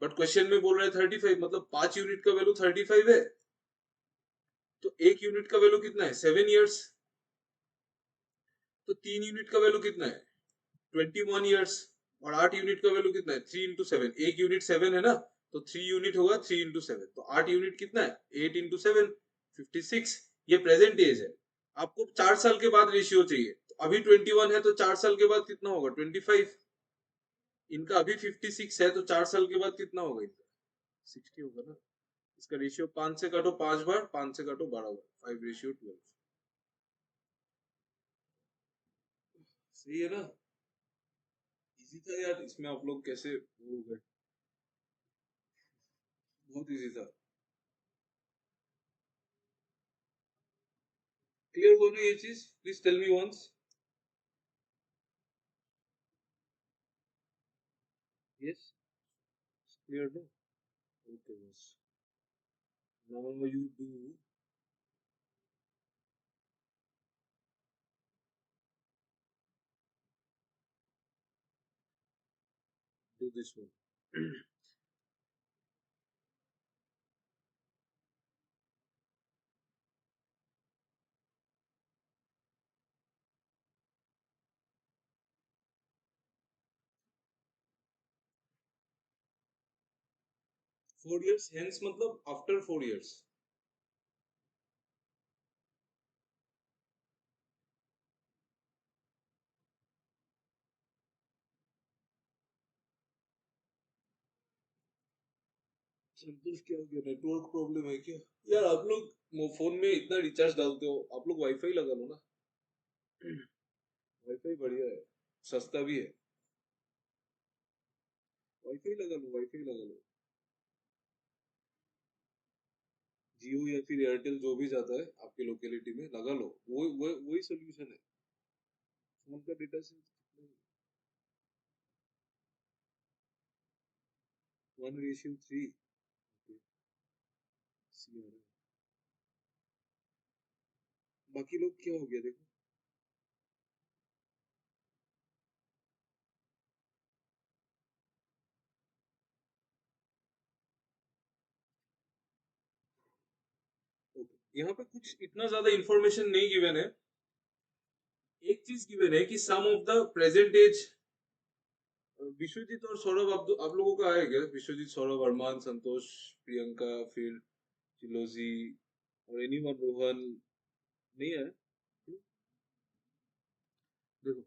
A: बट क्वेश्चन में बोल रहे हैं 35, मतलब 5 यूनिट का वैल्यू 35 है। तो 1 यूनिट का वैल्यू कितना है, 7 years। तो 3 यूनिट का वैल्यू कितना है, 21 years। और 8 यूनिट का वैल्यू कितना है, 3 into 7। 1 यूनिट 7 है ना, तो 3 यूनिट होगा 3 into 7। तो 8 यूनिट कितना है, 8 into 7, 56। ये प्रेजेंट एज है। आपको 4 साल के बाद रेशियो चाहिए, तो अभी 21 है, तो 4 साल के बाद कितना होगा, 25। इनका अभी 56 है, तो 4 साल के बाद कितना होगा इनका, 60 होगा ना। इसका रेशियो 5 से काटो 5 बार, 5 से काटो 12 बार, 5:12। सही है ना, इजी था यार, इसमें आप लोग कैसे वो हो गए, बहुत इजी था। क्लियर हो ना ये चीज, please tell me once. Yes, clear no, okay बस। Now you do this one. 4 years hence मतलब आफ्टर 4 years। संतोष क्या हो गया, नेटवर्क प्रॉब्लम है क्या। यार आप लोग फोन में इतना रिचार्ज डालते हो, आप लोग वाईफाई लगा लो ना। वाईफाई बढ़िया है, सस्ता भी है। वाईफाई लगा लो, वाईफाई लगा लो। जियो या फिर एयरटेल जो भी जाता है आपके लोकेलिटी में लगा लो, वो वही सोल्यूशन है। फोन का डेटा से 1:3। बाकी लोग क्या हो गया देखो। यहाँ पे कुछ इतना ज्यादा इंफॉर्मेशन नहीं गिवन है। एक चीज गिवन है कि sum of the present age, Vishwajit और सौरभ, आप लोगों का है क्या, विश्वजीत, सौरभ, अरमान, संतोष, प्रियंका, फिर चिलोजी और एनीवन, रोहन, नहीं है। देखो,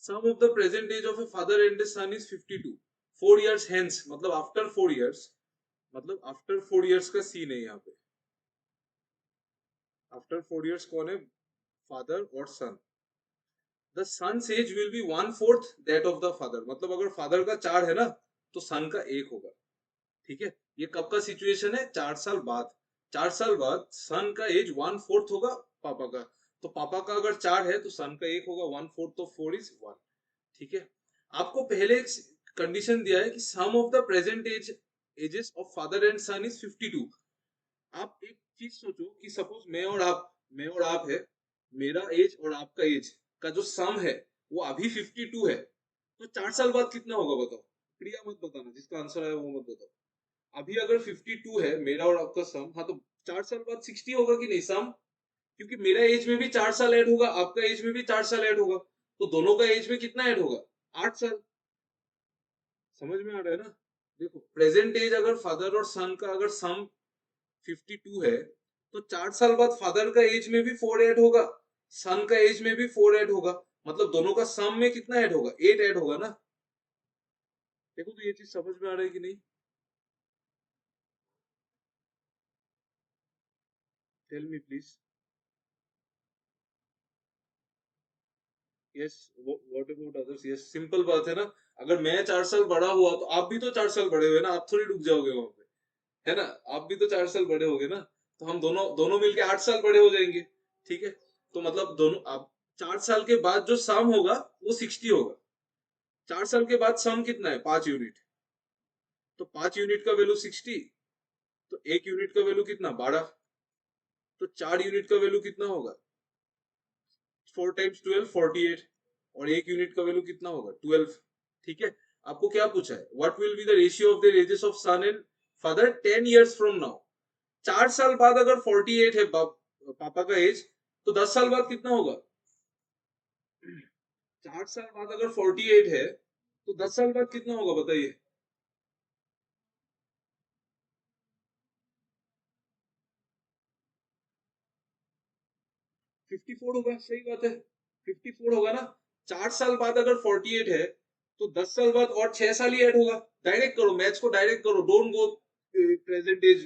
A: sum of the present age of a father and a son is 52। 4 years hence मतलब आफ्टर 4 years, मतलब आफ्टर 4 years का सीन है यहाँ पे। आफ्टर 4 years कौन है, फादर और son. The son's age will be 1/4 that of the father. मतलब अगर फादर का 4 है ना तो सन का 1 होगा। ठीक है, ये कब का सिचुएशन है? 4 साल बाद। 4 साल बाद सन का एज 1/4 होगा पापा का। तो पापा का अगर 4 है तो सन का 1 होगा, 1/4 तो 4 इज 1। ठीक है, आपको पहले कंडीशन दिया है कि sum of the present ages of father and son is 52। आप एक चीज सोचो कि सपोज मैं और आप है, मेरा एज और आपका एज का जो सम है वो अभी 52 है, तो 4 साल बाद कितना होगा बताओ? प्रिया मत बताना, जिसका आंसर है वो मत बताओ। अभी अगर 52 है मेरा और आपका सम, हाँ तो 4 साल बाद 60 होगा कि नहीं सम? क्योंकि मेरा एज में भी 4 साल ऐड होगा, आपका एज में भी 4 साल ऐड होगा, तो दोनों का एज में कितना ऐड होगा? 8 साल। समझ में आ रहा है ना? देखो, प्रेजेंट एज अगर फादर और सन का अगर सम 52 है तो 4 साल बाद फादर का एज में भी 4 ऐड होगा, सन का एज में भी 4 ऐड होगा, मतलब दोनों का सम में कितना ऐड होगा? 8 ऐड होगा ना। देखो तो ये चीज समझ में आ रहा है कि नहीं? Tell me please. Yes, what about others? Yes, simple बात है ना। अगर मैं 4 साल बड़ा हुआ तो आप भी तो 4 साल बड़े हुए ना, आप थोड़ी रुक जाओगे वहां पे, है ना? आप भी तो 4 साल बड़े होगे ना, तो हम दोनों दोनों मिलके 8 साल बड़े हो जाएंगे। ठीक है, तो मतलब दोनों आप 4 साल के बाद जो सम होगा वो 60 होगा। 4 साल के बाद सम कितना है? 5 यूनिट। तो 5 यूनिट का वैल्यू 60, तो 1 यूनिट का वैल्यू कितना? 12। तो 4 यूनिट का वैल्यू कितना होगा? 4 × 12 48। और 1 यूनिट का वैल्यू कितना होगा? 12। ठीक है, आपको क्या पूछा है? What will be the ratio of the ages of son and father 10 years from now. 4 साल बाद अगर 48 है पापा का एज, तो 10 साल बाद कितना होगा? 4 साल बाद अगर 48 है तो 10 साल बाद कितना होगा बताइए? 54 होगा। सही बात है, 54 होगा ना। 4 साल बाद अगर 48 है तो 10 साल बाद और 6 साल ही ऐड होगा। डायरेक्ट करो, मैथ्स को डायरेक्ट करो, डोंट गो प्रेजेंट एज,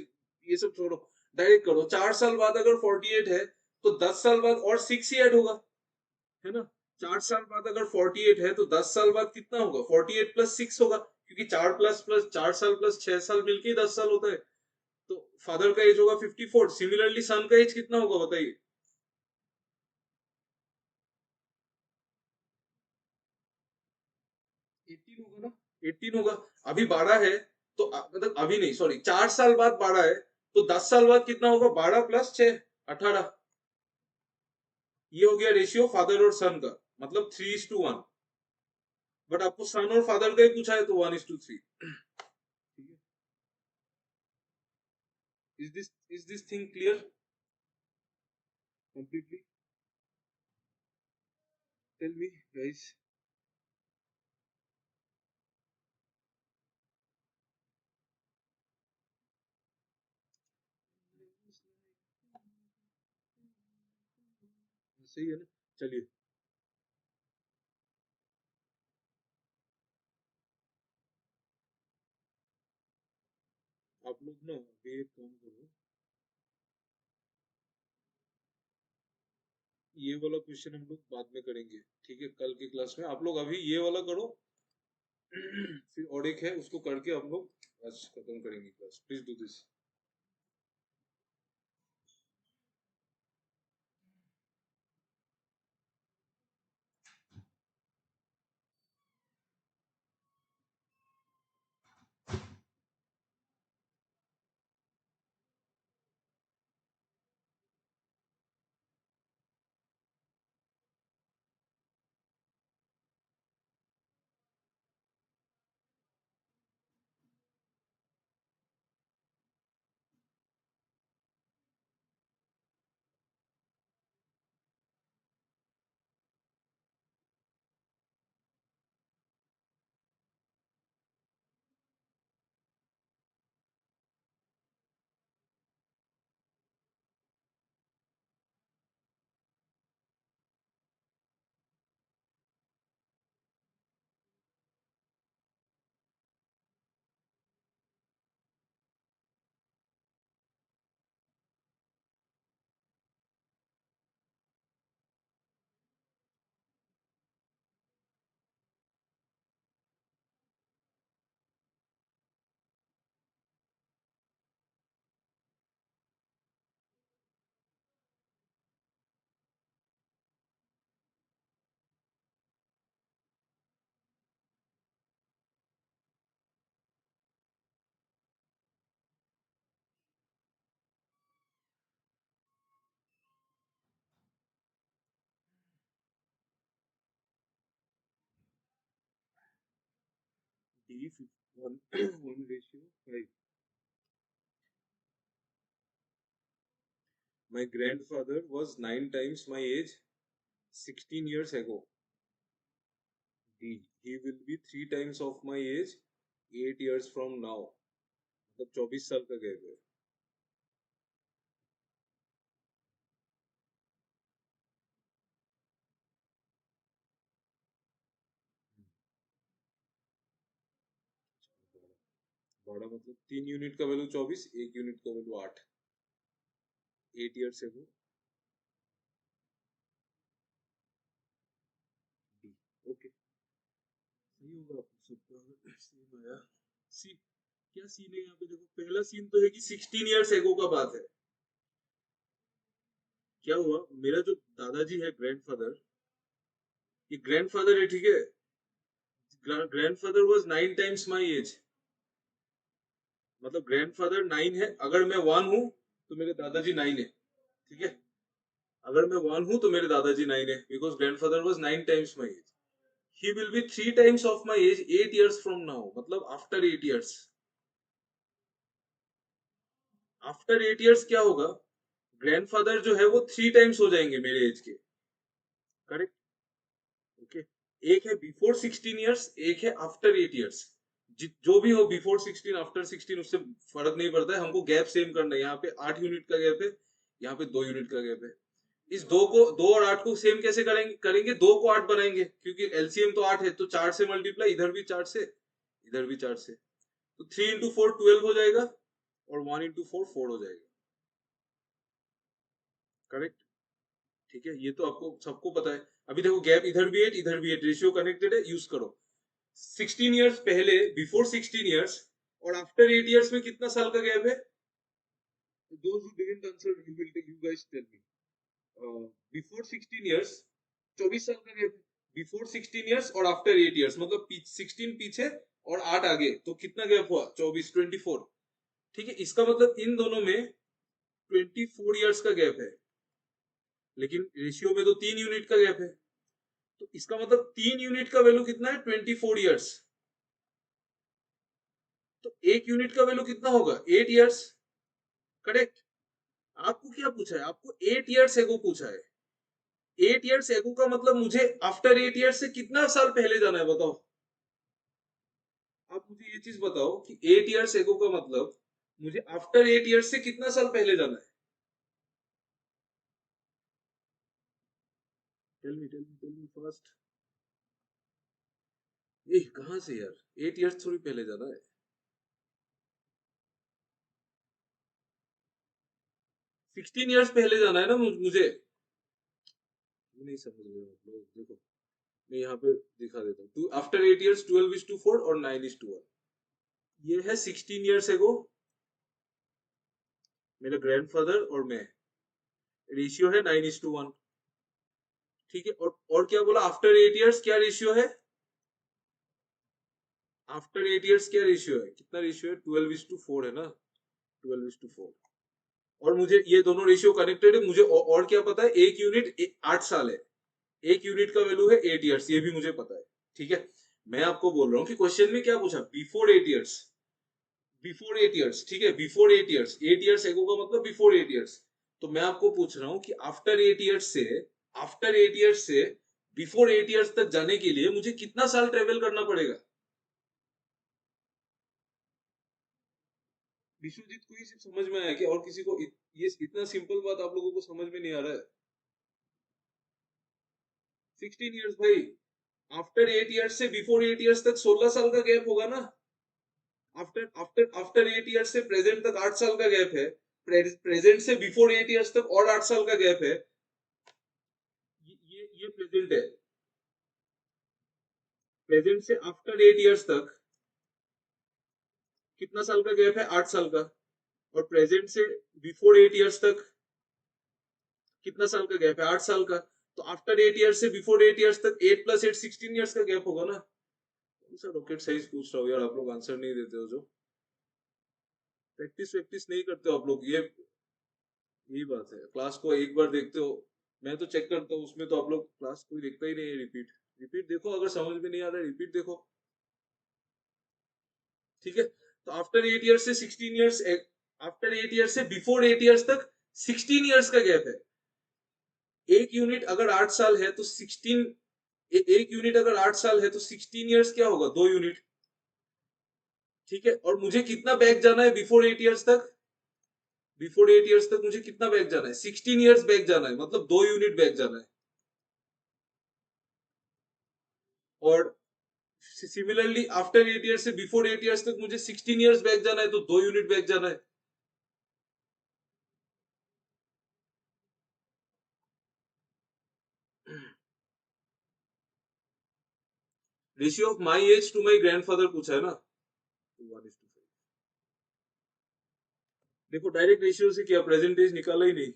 A: ये सब छोड़ो, डायरेक्ट करो। 4 साल बाद अगर 48 है तो 10 साल बाद और 6 ही ऐड होगा, है ना? 4 साल बाद अगर 48 है तो 10 साल बाद कितना होगा? 48 + 6 होगा, क्योंकि 4 साल प्लस 6 साल मिलके ही 10 साल होता है। तो फादर का एज होगा 54। सिमिलरली सन का एज कितना होगा बताइए? 18 होगा ना। 18 होगा। अभी 12 है तो मतलब अभी नहीं, सॉरी, 4 साल बाद 12 है तो 10 साल बाद कितना होगा? 12 + 6 18। ये हो गया रेशियो फादर और सन का, मतलब 3:1। बट आपको सन और फादर का ही पूछा है तो 1:3। Is this thing clear completely? Tell me guys। सही है ना? चलिए, आप लोग ना अभी एक काम करो, ये वाला क्वेश्चन हम लोग बाद में करेंगे। ठीक है, कल की क्लास में आप लोग अभी ये वाला करो। फिर और एक है, उसको करके हम लोग आज खत्म करेंगे class. Please do this. T 1:5. My grandfather was 9 times my age 16 years ago. D. He will be 3 times of my age 8 years from now. मतलब 24 साल का गैप है. बड़ा मतलब 3 यूनिट का वैल्यू 24, 1 यूनिट का value 8. 8 years ago. D. Okay, सही होगा आप सबका. सेम आया. सी, क्या सीन है यहाँ पे? देखो पहला सीन तो है कि 16 इयर्स एगो का बात है. क्या हुआ, मेरा जो दादाजी है ग्रैंडफादर, ये ग्रैंडफादर है, ठीक है. Grandfather was 9 times my age. मतलब ग्रैंडफादर 9 है, अगर मैं 1 हूं तो मेरे दादाजी 9 है, ठीक है. अगर मैं 1 हूं तो मेरे दादाजी 9 है, because grandfather was 9 times my age. He will be 3 times of my age 8 years from now. मतलब आफ्टर 8 इयर्स. आफ्टर 8 इयर्स क्या होगा, ग्रैंडफादर जो है वो 3 टाइम्स हो जाएंगे मेरे एज के. करेक्ट. ओके. एक है बिफोर 16 इयर्स, एक है आफ्टर 8 इयर्स. जो भी हो, बिफोर 16 आफ्टर 16, उससे फर्क नहीं पड़ता है. हमको गैप सेम करना है. यहाँ पे 8 यूनिट का गैप है, यहाँ पे 2 यूनिट का गैप है. इस 2 और 8 को सेम कैसे करेंगे 2 को 8 बनाएंगे, क्योंकि एलसीएम तो 8 है, तो 4 से मल्टीप्लाई, इधर भी 4 से, इधर भी 4 से. तो 3 इंटू 4 12 हो जाएगा, और 1 इंटू 4 4 हो जाएगा. करेक्ट. ठीक है, ये तो आपको सबको पता है. अभी देखो गैप इधर भी 8, इधर भी 8, रेशियो कनेक्टेड है, यूज करो. 16 इयर्स पहले, बिफोर 16 इयर्स और आफ्टर 8 इयर्स में कितना साल का गैप है? Those who didn't answer, you guys tell me. Before 16 years 24 साल का गैप है. बिफोर 16 इयर्स और आफ्टर 8 इयर्स, मतलब 16 पीछे और 8 आगे, तो कितना गैप हुआ? 24, 24. ठीक है, इसका मतलब इन दोनों में 24 इयर्स का गैप है, लेकिन रेशियो में तो 3 यूनिट का गैप है. तो इसका मतलब 3 यूनिट का वैल्यू कितना है? 24 इयर्स. तो 1 यूनिट का वैल्यू कितना होगा? 8 इयर्स. करेक्ट. आपको क्या पूछा है? आपको 8 इयर्स एगो पूछा है. 8 इयर्स एगो का मतलब मुझे आफ्टर 8 इयर्स से कितना साल पहले जाना है, बताओ. आप मुझे ये चीज बताओ कि 8 इयर्स एगो का मतलब मुझे आफ्टर 8 इयर्स से कितना साल पहले जाना है. Tell me fast. ये कहां से यार, 8 इयर्स थोड़ी पहले जाना है. 16 इयर्स पहले जाना है ना मुझे. नहीं समझ रहे हो आप लोग. देखो मैं यहाँ पे दिखा देता हूँ. आफ्टर 8 इयर्स 12:4 और 9:1. ये है 16 इयर्स एगो, मेरा ग्रैंडफादर और मैं. रेशियो है 9:1. ठीक है. और क्या बोला? आफ्टर 8 इयर्स क्या रेशियो है? आफ्टर 8 इयर्स क्या रेशियो है? कितना रेशियो है? 12:4 है ना. 12:4. और मुझे ये दोनों रेशियो कनेक्टेड है. मुझे और क्या पता है? 1 यूनिट 8 साल है. 1 यूनिट का वैल्यू है 8 इयर्स, ये भी मुझे पता है. ठीक है. मैं आपको बोल रहा हूँ कि क्वेश्चन में क्या पूछा? Before 8 years. Before 8 years. ठीक है, बिफोर 8 इयर्स. 8 इयर्स एगो का मतलब बिफोर 8 इयर्स. तो मैं आपको पूछ रहा हूँ कि आफ्टर 8 इयर्स से, आफ्टर 8 इयर्स से बिफोर 8 इयर्स तक जाने के लिए मुझे कितना साल ट्रेवल करना पड़ेगा? विश्वजीत को ही सिर्फ समझ में आया क्या? और किसी को ये इतना सिंपल बात आप लोगों को समझ में नहीं आ रहा है? 16 इयर्स भाई. आफ्टर 8 इयर्स से बिफोर 8 इयर्स तक 16 साल का गैप होगा ना. आफ्टर आफ्टर आफ्टर 8 इयर्स से प्रेजेंट तक 8 साल का गैप है. प्रेजेंट से बिफोर 8 इयर्स तक और 8 साल का गैप है. ये प्रेजेंट है. प्रेजेंट से आफ्टर 8 इयर्स तक कितना साल का गैप है? 8 साल का. और प्रेजेंट से बिफोर 8 इयर्स तक कितना साल का गैप है? 8 साल का. तो आफ्टर 8 इयर्स से बिफोर 8 इयर्स तक 8 + 8 16 इयर्स का गैप होगा ना. कौन सा रॉकेट साइंस पूछ रहा हूँ यार, आप लोग आंसर नहीं देते हो. जो प्रैक्टिस नहीं करते हो आप लोग, ये यही बात है. क्लास को एक बार देखते हो, मैं तो चेक करता हूँ उसमें, तो आप लोग क्लास कोई देखता ही नहीं है. रिपीट रिपीट देखो, अगर समझ में नहीं आ रहा है रिपीट देखो. ठीक है, तो आफ्टर 8 ईयर्स से 16 ईयर्स, आफ्टर 8 ईयर्स से बिफोर 8 ईयर्स तक 16 ईयर्स का गैप है। एक यूनिट अगर 8 साल है तो 16, एक यूनिट अगर 8 साल है तो 16 ईयर्स क्या होगा, 2 यूनिट। ठीक है, और मुझे कितना बैक जाना है बिफोर 8 ईयर्स तक, बिफोर 8 ईयर्स तक मुझे कितना बैक जाना है, 16 ईयर्स बैक जाना है, मतलब 2 यूनिट बैक जाना है। और सिमिलरली आफ्टर 8 ईयर्स से बिफोर 8 ईयर्स तक मुझे 16 ईयर्स बैक जाना है, तो 2 यूनिट बैक जाना है। Ratio of my age to my grandfather पूछा है ना, तो 1:5। देखो डायरेक्ट रेशियो से क्या, प्रेजेंट एज निकाला ही नहीं,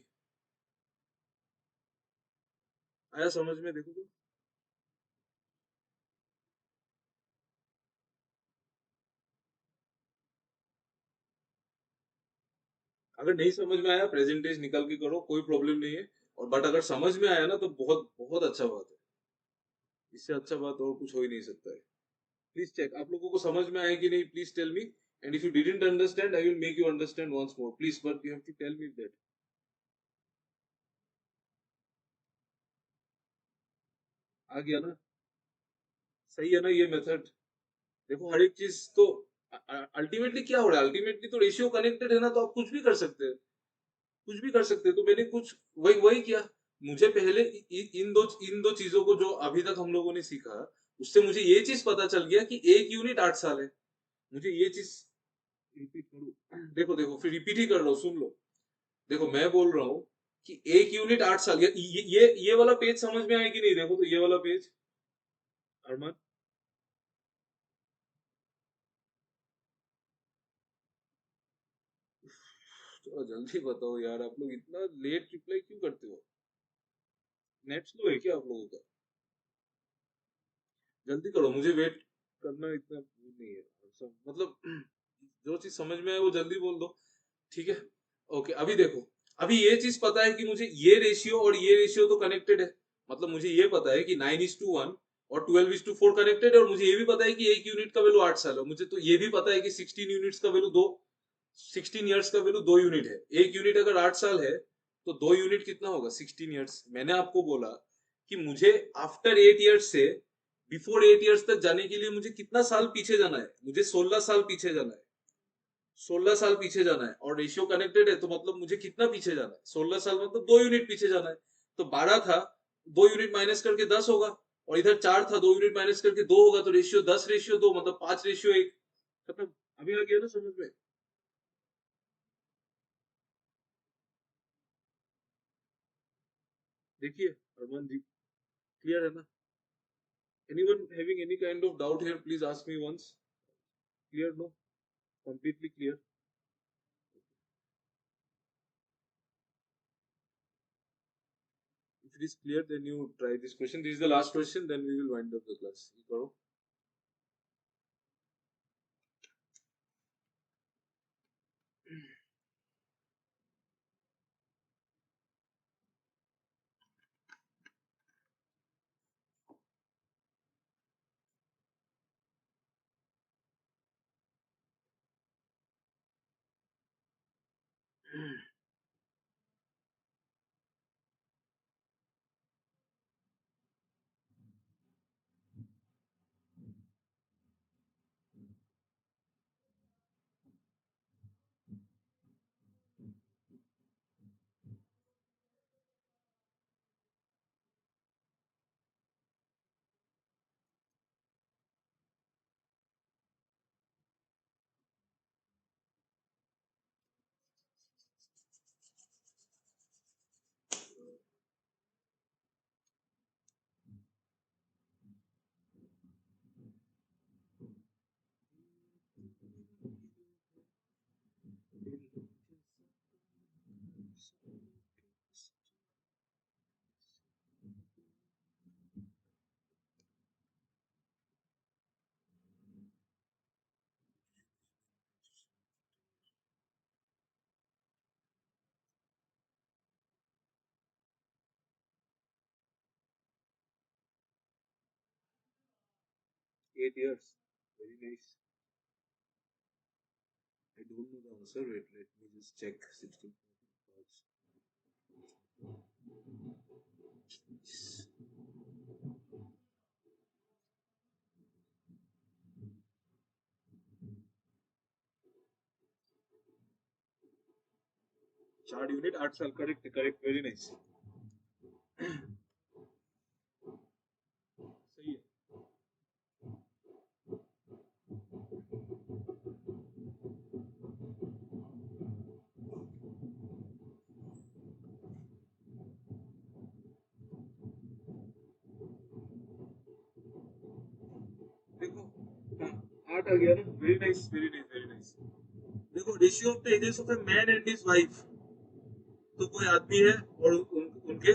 A: आया समझ में, देखो तो। अगर नहीं समझ में आया प्रेजेंट एज निकाल के करो, कोई प्रॉब्लम नहीं है। और बट अगर समझ में आया ना तो बहुत बहुत अच्छा बात है, इससे अच्छा बात और कुछ हो ही नहीं सकता है। प्लीज चेक, आप लोगों को समझ में आया कि नहीं, please tell me. And if you didn't understand I will make you understand once more, please, but you have to tell me that. आ गया ना, सही है ना ये मेथड। देखो हर एक चीज तो अल्टीमेटली क्या हो रहा है, अल्टीमेटली तो रेशियो कनेक्टेड है ना, तो आप कुछ भी कर सकते हैं, कुछ भी कर सकते हैं। तो मैंने कुछ वही वही किया। मुझे पहले इन दो चीजों को जो अभी तक हम लोगों ने सीखा, उससे मुझे ये चीज पता चल गया कि एक यूनिट 8 साल है। मुझे ये चीज रिपीट करूँ, देखो देखो फिर रिपीट ही कर रहा हूँ, सुन लो। देखो मैं बोल रहा हूँ कि एक यूनिट 8 साल, ये वाला पेज समझ में आया कि नहीं, देखो तो ये वाला पेज, अरमान, थोड़ा जल्दी बताओ यार, आप लोग इतना लेट रिप्लाई क्यों करते हो, नेट स्लो है क्या आप लोगों का? जल्दी करो, मुझे वेट करना इतना नहीं है, मतलब जो चीज समझ में आए वो जल्दी बोल दो। ठीक है, ओके, अभी देखो, अभी ये चीज पता है कि मुझे ये रेशियो और ये रेशियो तो कनेक्टेड है, मतलब मुझे ये पता है कि 9:1 और 12:4 कनेक्टेड है, और मुझे ये भी पता है कि एक यूनिट का वैल्यू 8 साल है। मुझे तो ये भी पता है कि 16 यूनिट्स का वैल्यू दो, 16 ईयर्स का वैल्यू 2 यूनिट है। एक यूनिट अगर 8 साल है तो 2 यूनिट कितना होगा, 16 ईयर्स। मैंने आपको बोला कि मुझे आफ्टर 8 ईयर्स से बिफोर 8 ईयर्स तक जाने के लिए मुझे कितना साल पीछे जाना है, मुझे 16 साल पीछे जाना है, 16 साल पीछे जाना है। और रेशियो कनेक्टेड है तो मतलब मुझे कितना पीछे जाना है, 16 साल मतलब 2 यूनिट पीछे जाना है। तो 12 था, 2 यूनिट माइनस करके 10 होगा, और इधर 4 था, 2 यूनिट माइनस करके 2 होगा, तो रेशियो 10:2 मतलब 5:1 खत्म। अभी आ गया ना समझ में? देखिए अरमान जी, क्लियर है ना? Anyone having any kind of doubt here, please ask me once. Clear? No? Completely clear? If it is clear, then you try this question. This is the last question, then we will wind up the class. You karo. 8 years. Very nice. don't know the answer. Wait, let me just check. 16. चार unit 8 साल correct correct very nice सही है देखो हाँ, 8 आ गया ना very nice very nice very nice देखो ratio of the ages of a man and his wife तो कोई आदमी है और उनके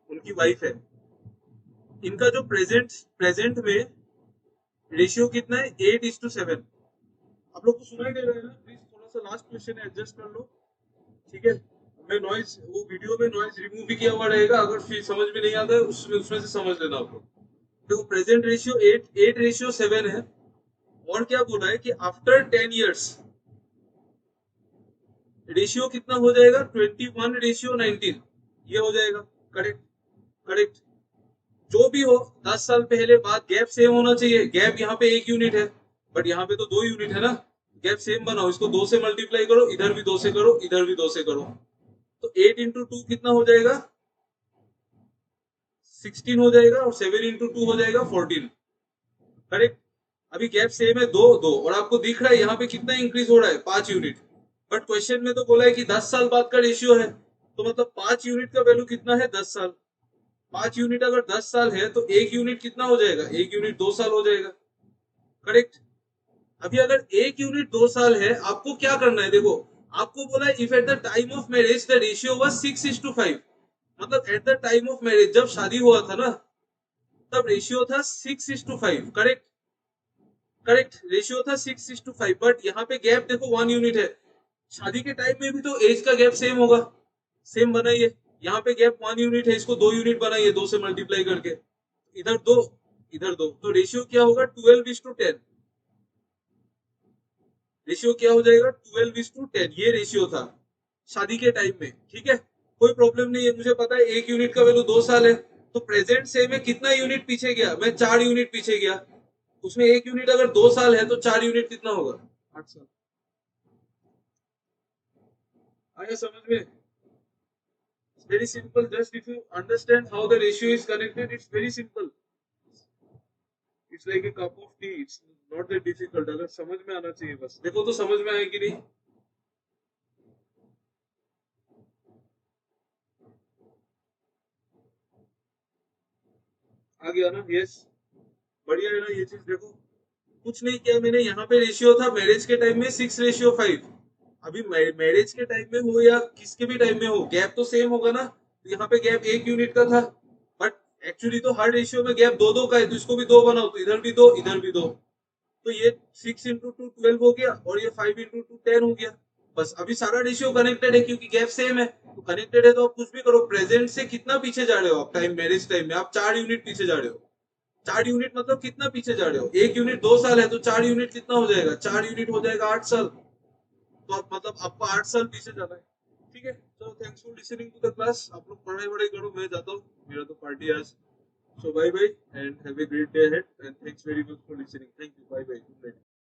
A: उनकी वाइफ है इनका जो प्रेजेंट में रेशियो कितना है 8:7 आप लोग को सुनाई दे रहा है ना प्लीज थोड़ा सा लास्ट क्वेश्चन एडजस्ट कर लो ठीक है मैं नॉइज वो वीडियो में नॉइज रिमूव भी किया हुआ रहेगा अगर फिर समझ में नहीं आता है उसमें से समझ लेना आप लोग देखो प्रेजेंट रेशियो 8:7 है और क्या बोला है कि आफ्टर 10 इयर्स रेशियो कितना हो जाएगा 21:19 ये हो जाएगा करेक्ट करेक्ट जो भी हो 10 साल पहले बाद गैप सेम होना चाहिए गैप यहाँ पे 1 यूनिट है बट यहाँ पे तो 2 यूनिट है ना गैप सेम बनाओ इसको 2 से मल्टीप्लाई करो इधर भी 2 से करो इधर भी 2 से करो तो 8 into 2 कितना हो जाएगा 16 हो जाएगा और 7 into 2 हो जाएगा 14 करेक्ट अभी गैप सेम है 2 2 और आपको दिख रहा है यहाँ पे कितना इंक्रीज हो रहा है 5 यूनिट बट क्वेश्चन में तो बोला है कि 10 साल बाद का रेशियो है तो मतलब 5 यूनिट का वैल्यू कितना है 10 साल 5 यूनिट अगर 10 साल है तो 1 यूनिट कितना हो जाएगा 1 यूनिट 2 साल हो जाएगा करेक्ट अभी अगर 1 यूनिट 2 साल है आपको क्या करना है देखो आपको बोला है if at the time of marriage the ratio was 6:5 मतलब at the time of marriage जब शादी हुआ था ना तब रेशियो था 6:5 करेक्ट करेक्ट रेशियो था 6:5 बट यहाँ पे गैप देखो 1 यूनिट है शादी के टाइम में भी तो एज का गैप सेम होगा सेम बनाइए यहाँ पे गैप 1 यूनिट है इसको 2 यूनिट बनाइए 2 से मल्टीप्लाई करके इधर 2 इधर 2 तो रेशियो क्या होगा 12:10 रेशियो क्या हो जाएगा 12:10 ये रेशियो था शादी के टाइम में ठीक है कोई प्रॉब्लम नहीं है मुझे पता है 1 यूनिट का वैल्यू 2 साल है तो प्रेजेंट से मैं कितना यूनिट पीछे गया मैं 4 यूनिट पीछे गया उसमें 1 यूनिट अगर 2 साल है तो 4 यूनिट कितना होगा 8 साल आया समझ में It's very simple just if you understand how the ratio is connected it's very simple it's like a cup of tea it's not that difficult अगर समझ में आना चाहिए बस देखो तो समझ में आए कि नहीं आ गया ना यस बढ़िया है ना ये चीज देखो कुछ नहीं किया मैंने यहाँ पे रेशियो था मैरिज के टाइम में 6:5 अभी मैरिज के टाइम में हो या किसके भी टाइम में हो गैप तो सेम होगा ना तो यहाँ पे गैप 1 यूनिट का था बट एक्चुअली तो हर रेशियो में गैप 2 2 का है तो इसको भी 2 बनाओ तो इधर भी 2 इधर भी 2 तो ये 6 into 2 12 हो गया और ये 5 into 2 10 हो गया बस अभी सारा रेशियो कनेक्टेड है क्योंकि गैप सेम है तो कनेक्टेड है तो आप कुछ भी करो प्रेजेंट से कितना पीछे जा रहे हो आप टाइम मैरिज टाइम में आप 4 यूनिट पीछे जा रहे हो 4 यूनिट मतलब कितना पीछे जा रहे हो 1 यूनिट 2 साल है तो 4 यूनिट कितना हो जाएगा 4 यूनिट हो जाएगा 8 साल तो आप मतलब आपको 8 साल पीछे जाना है ठीक है तो thanks for listening to the class आप लोग पढ़ाई वढ़ाई करो मैं जाता हूँ मेरा तो पार्टी आज so bye bye and have a great day ahead and thanks very much for listening thank you bye bye good night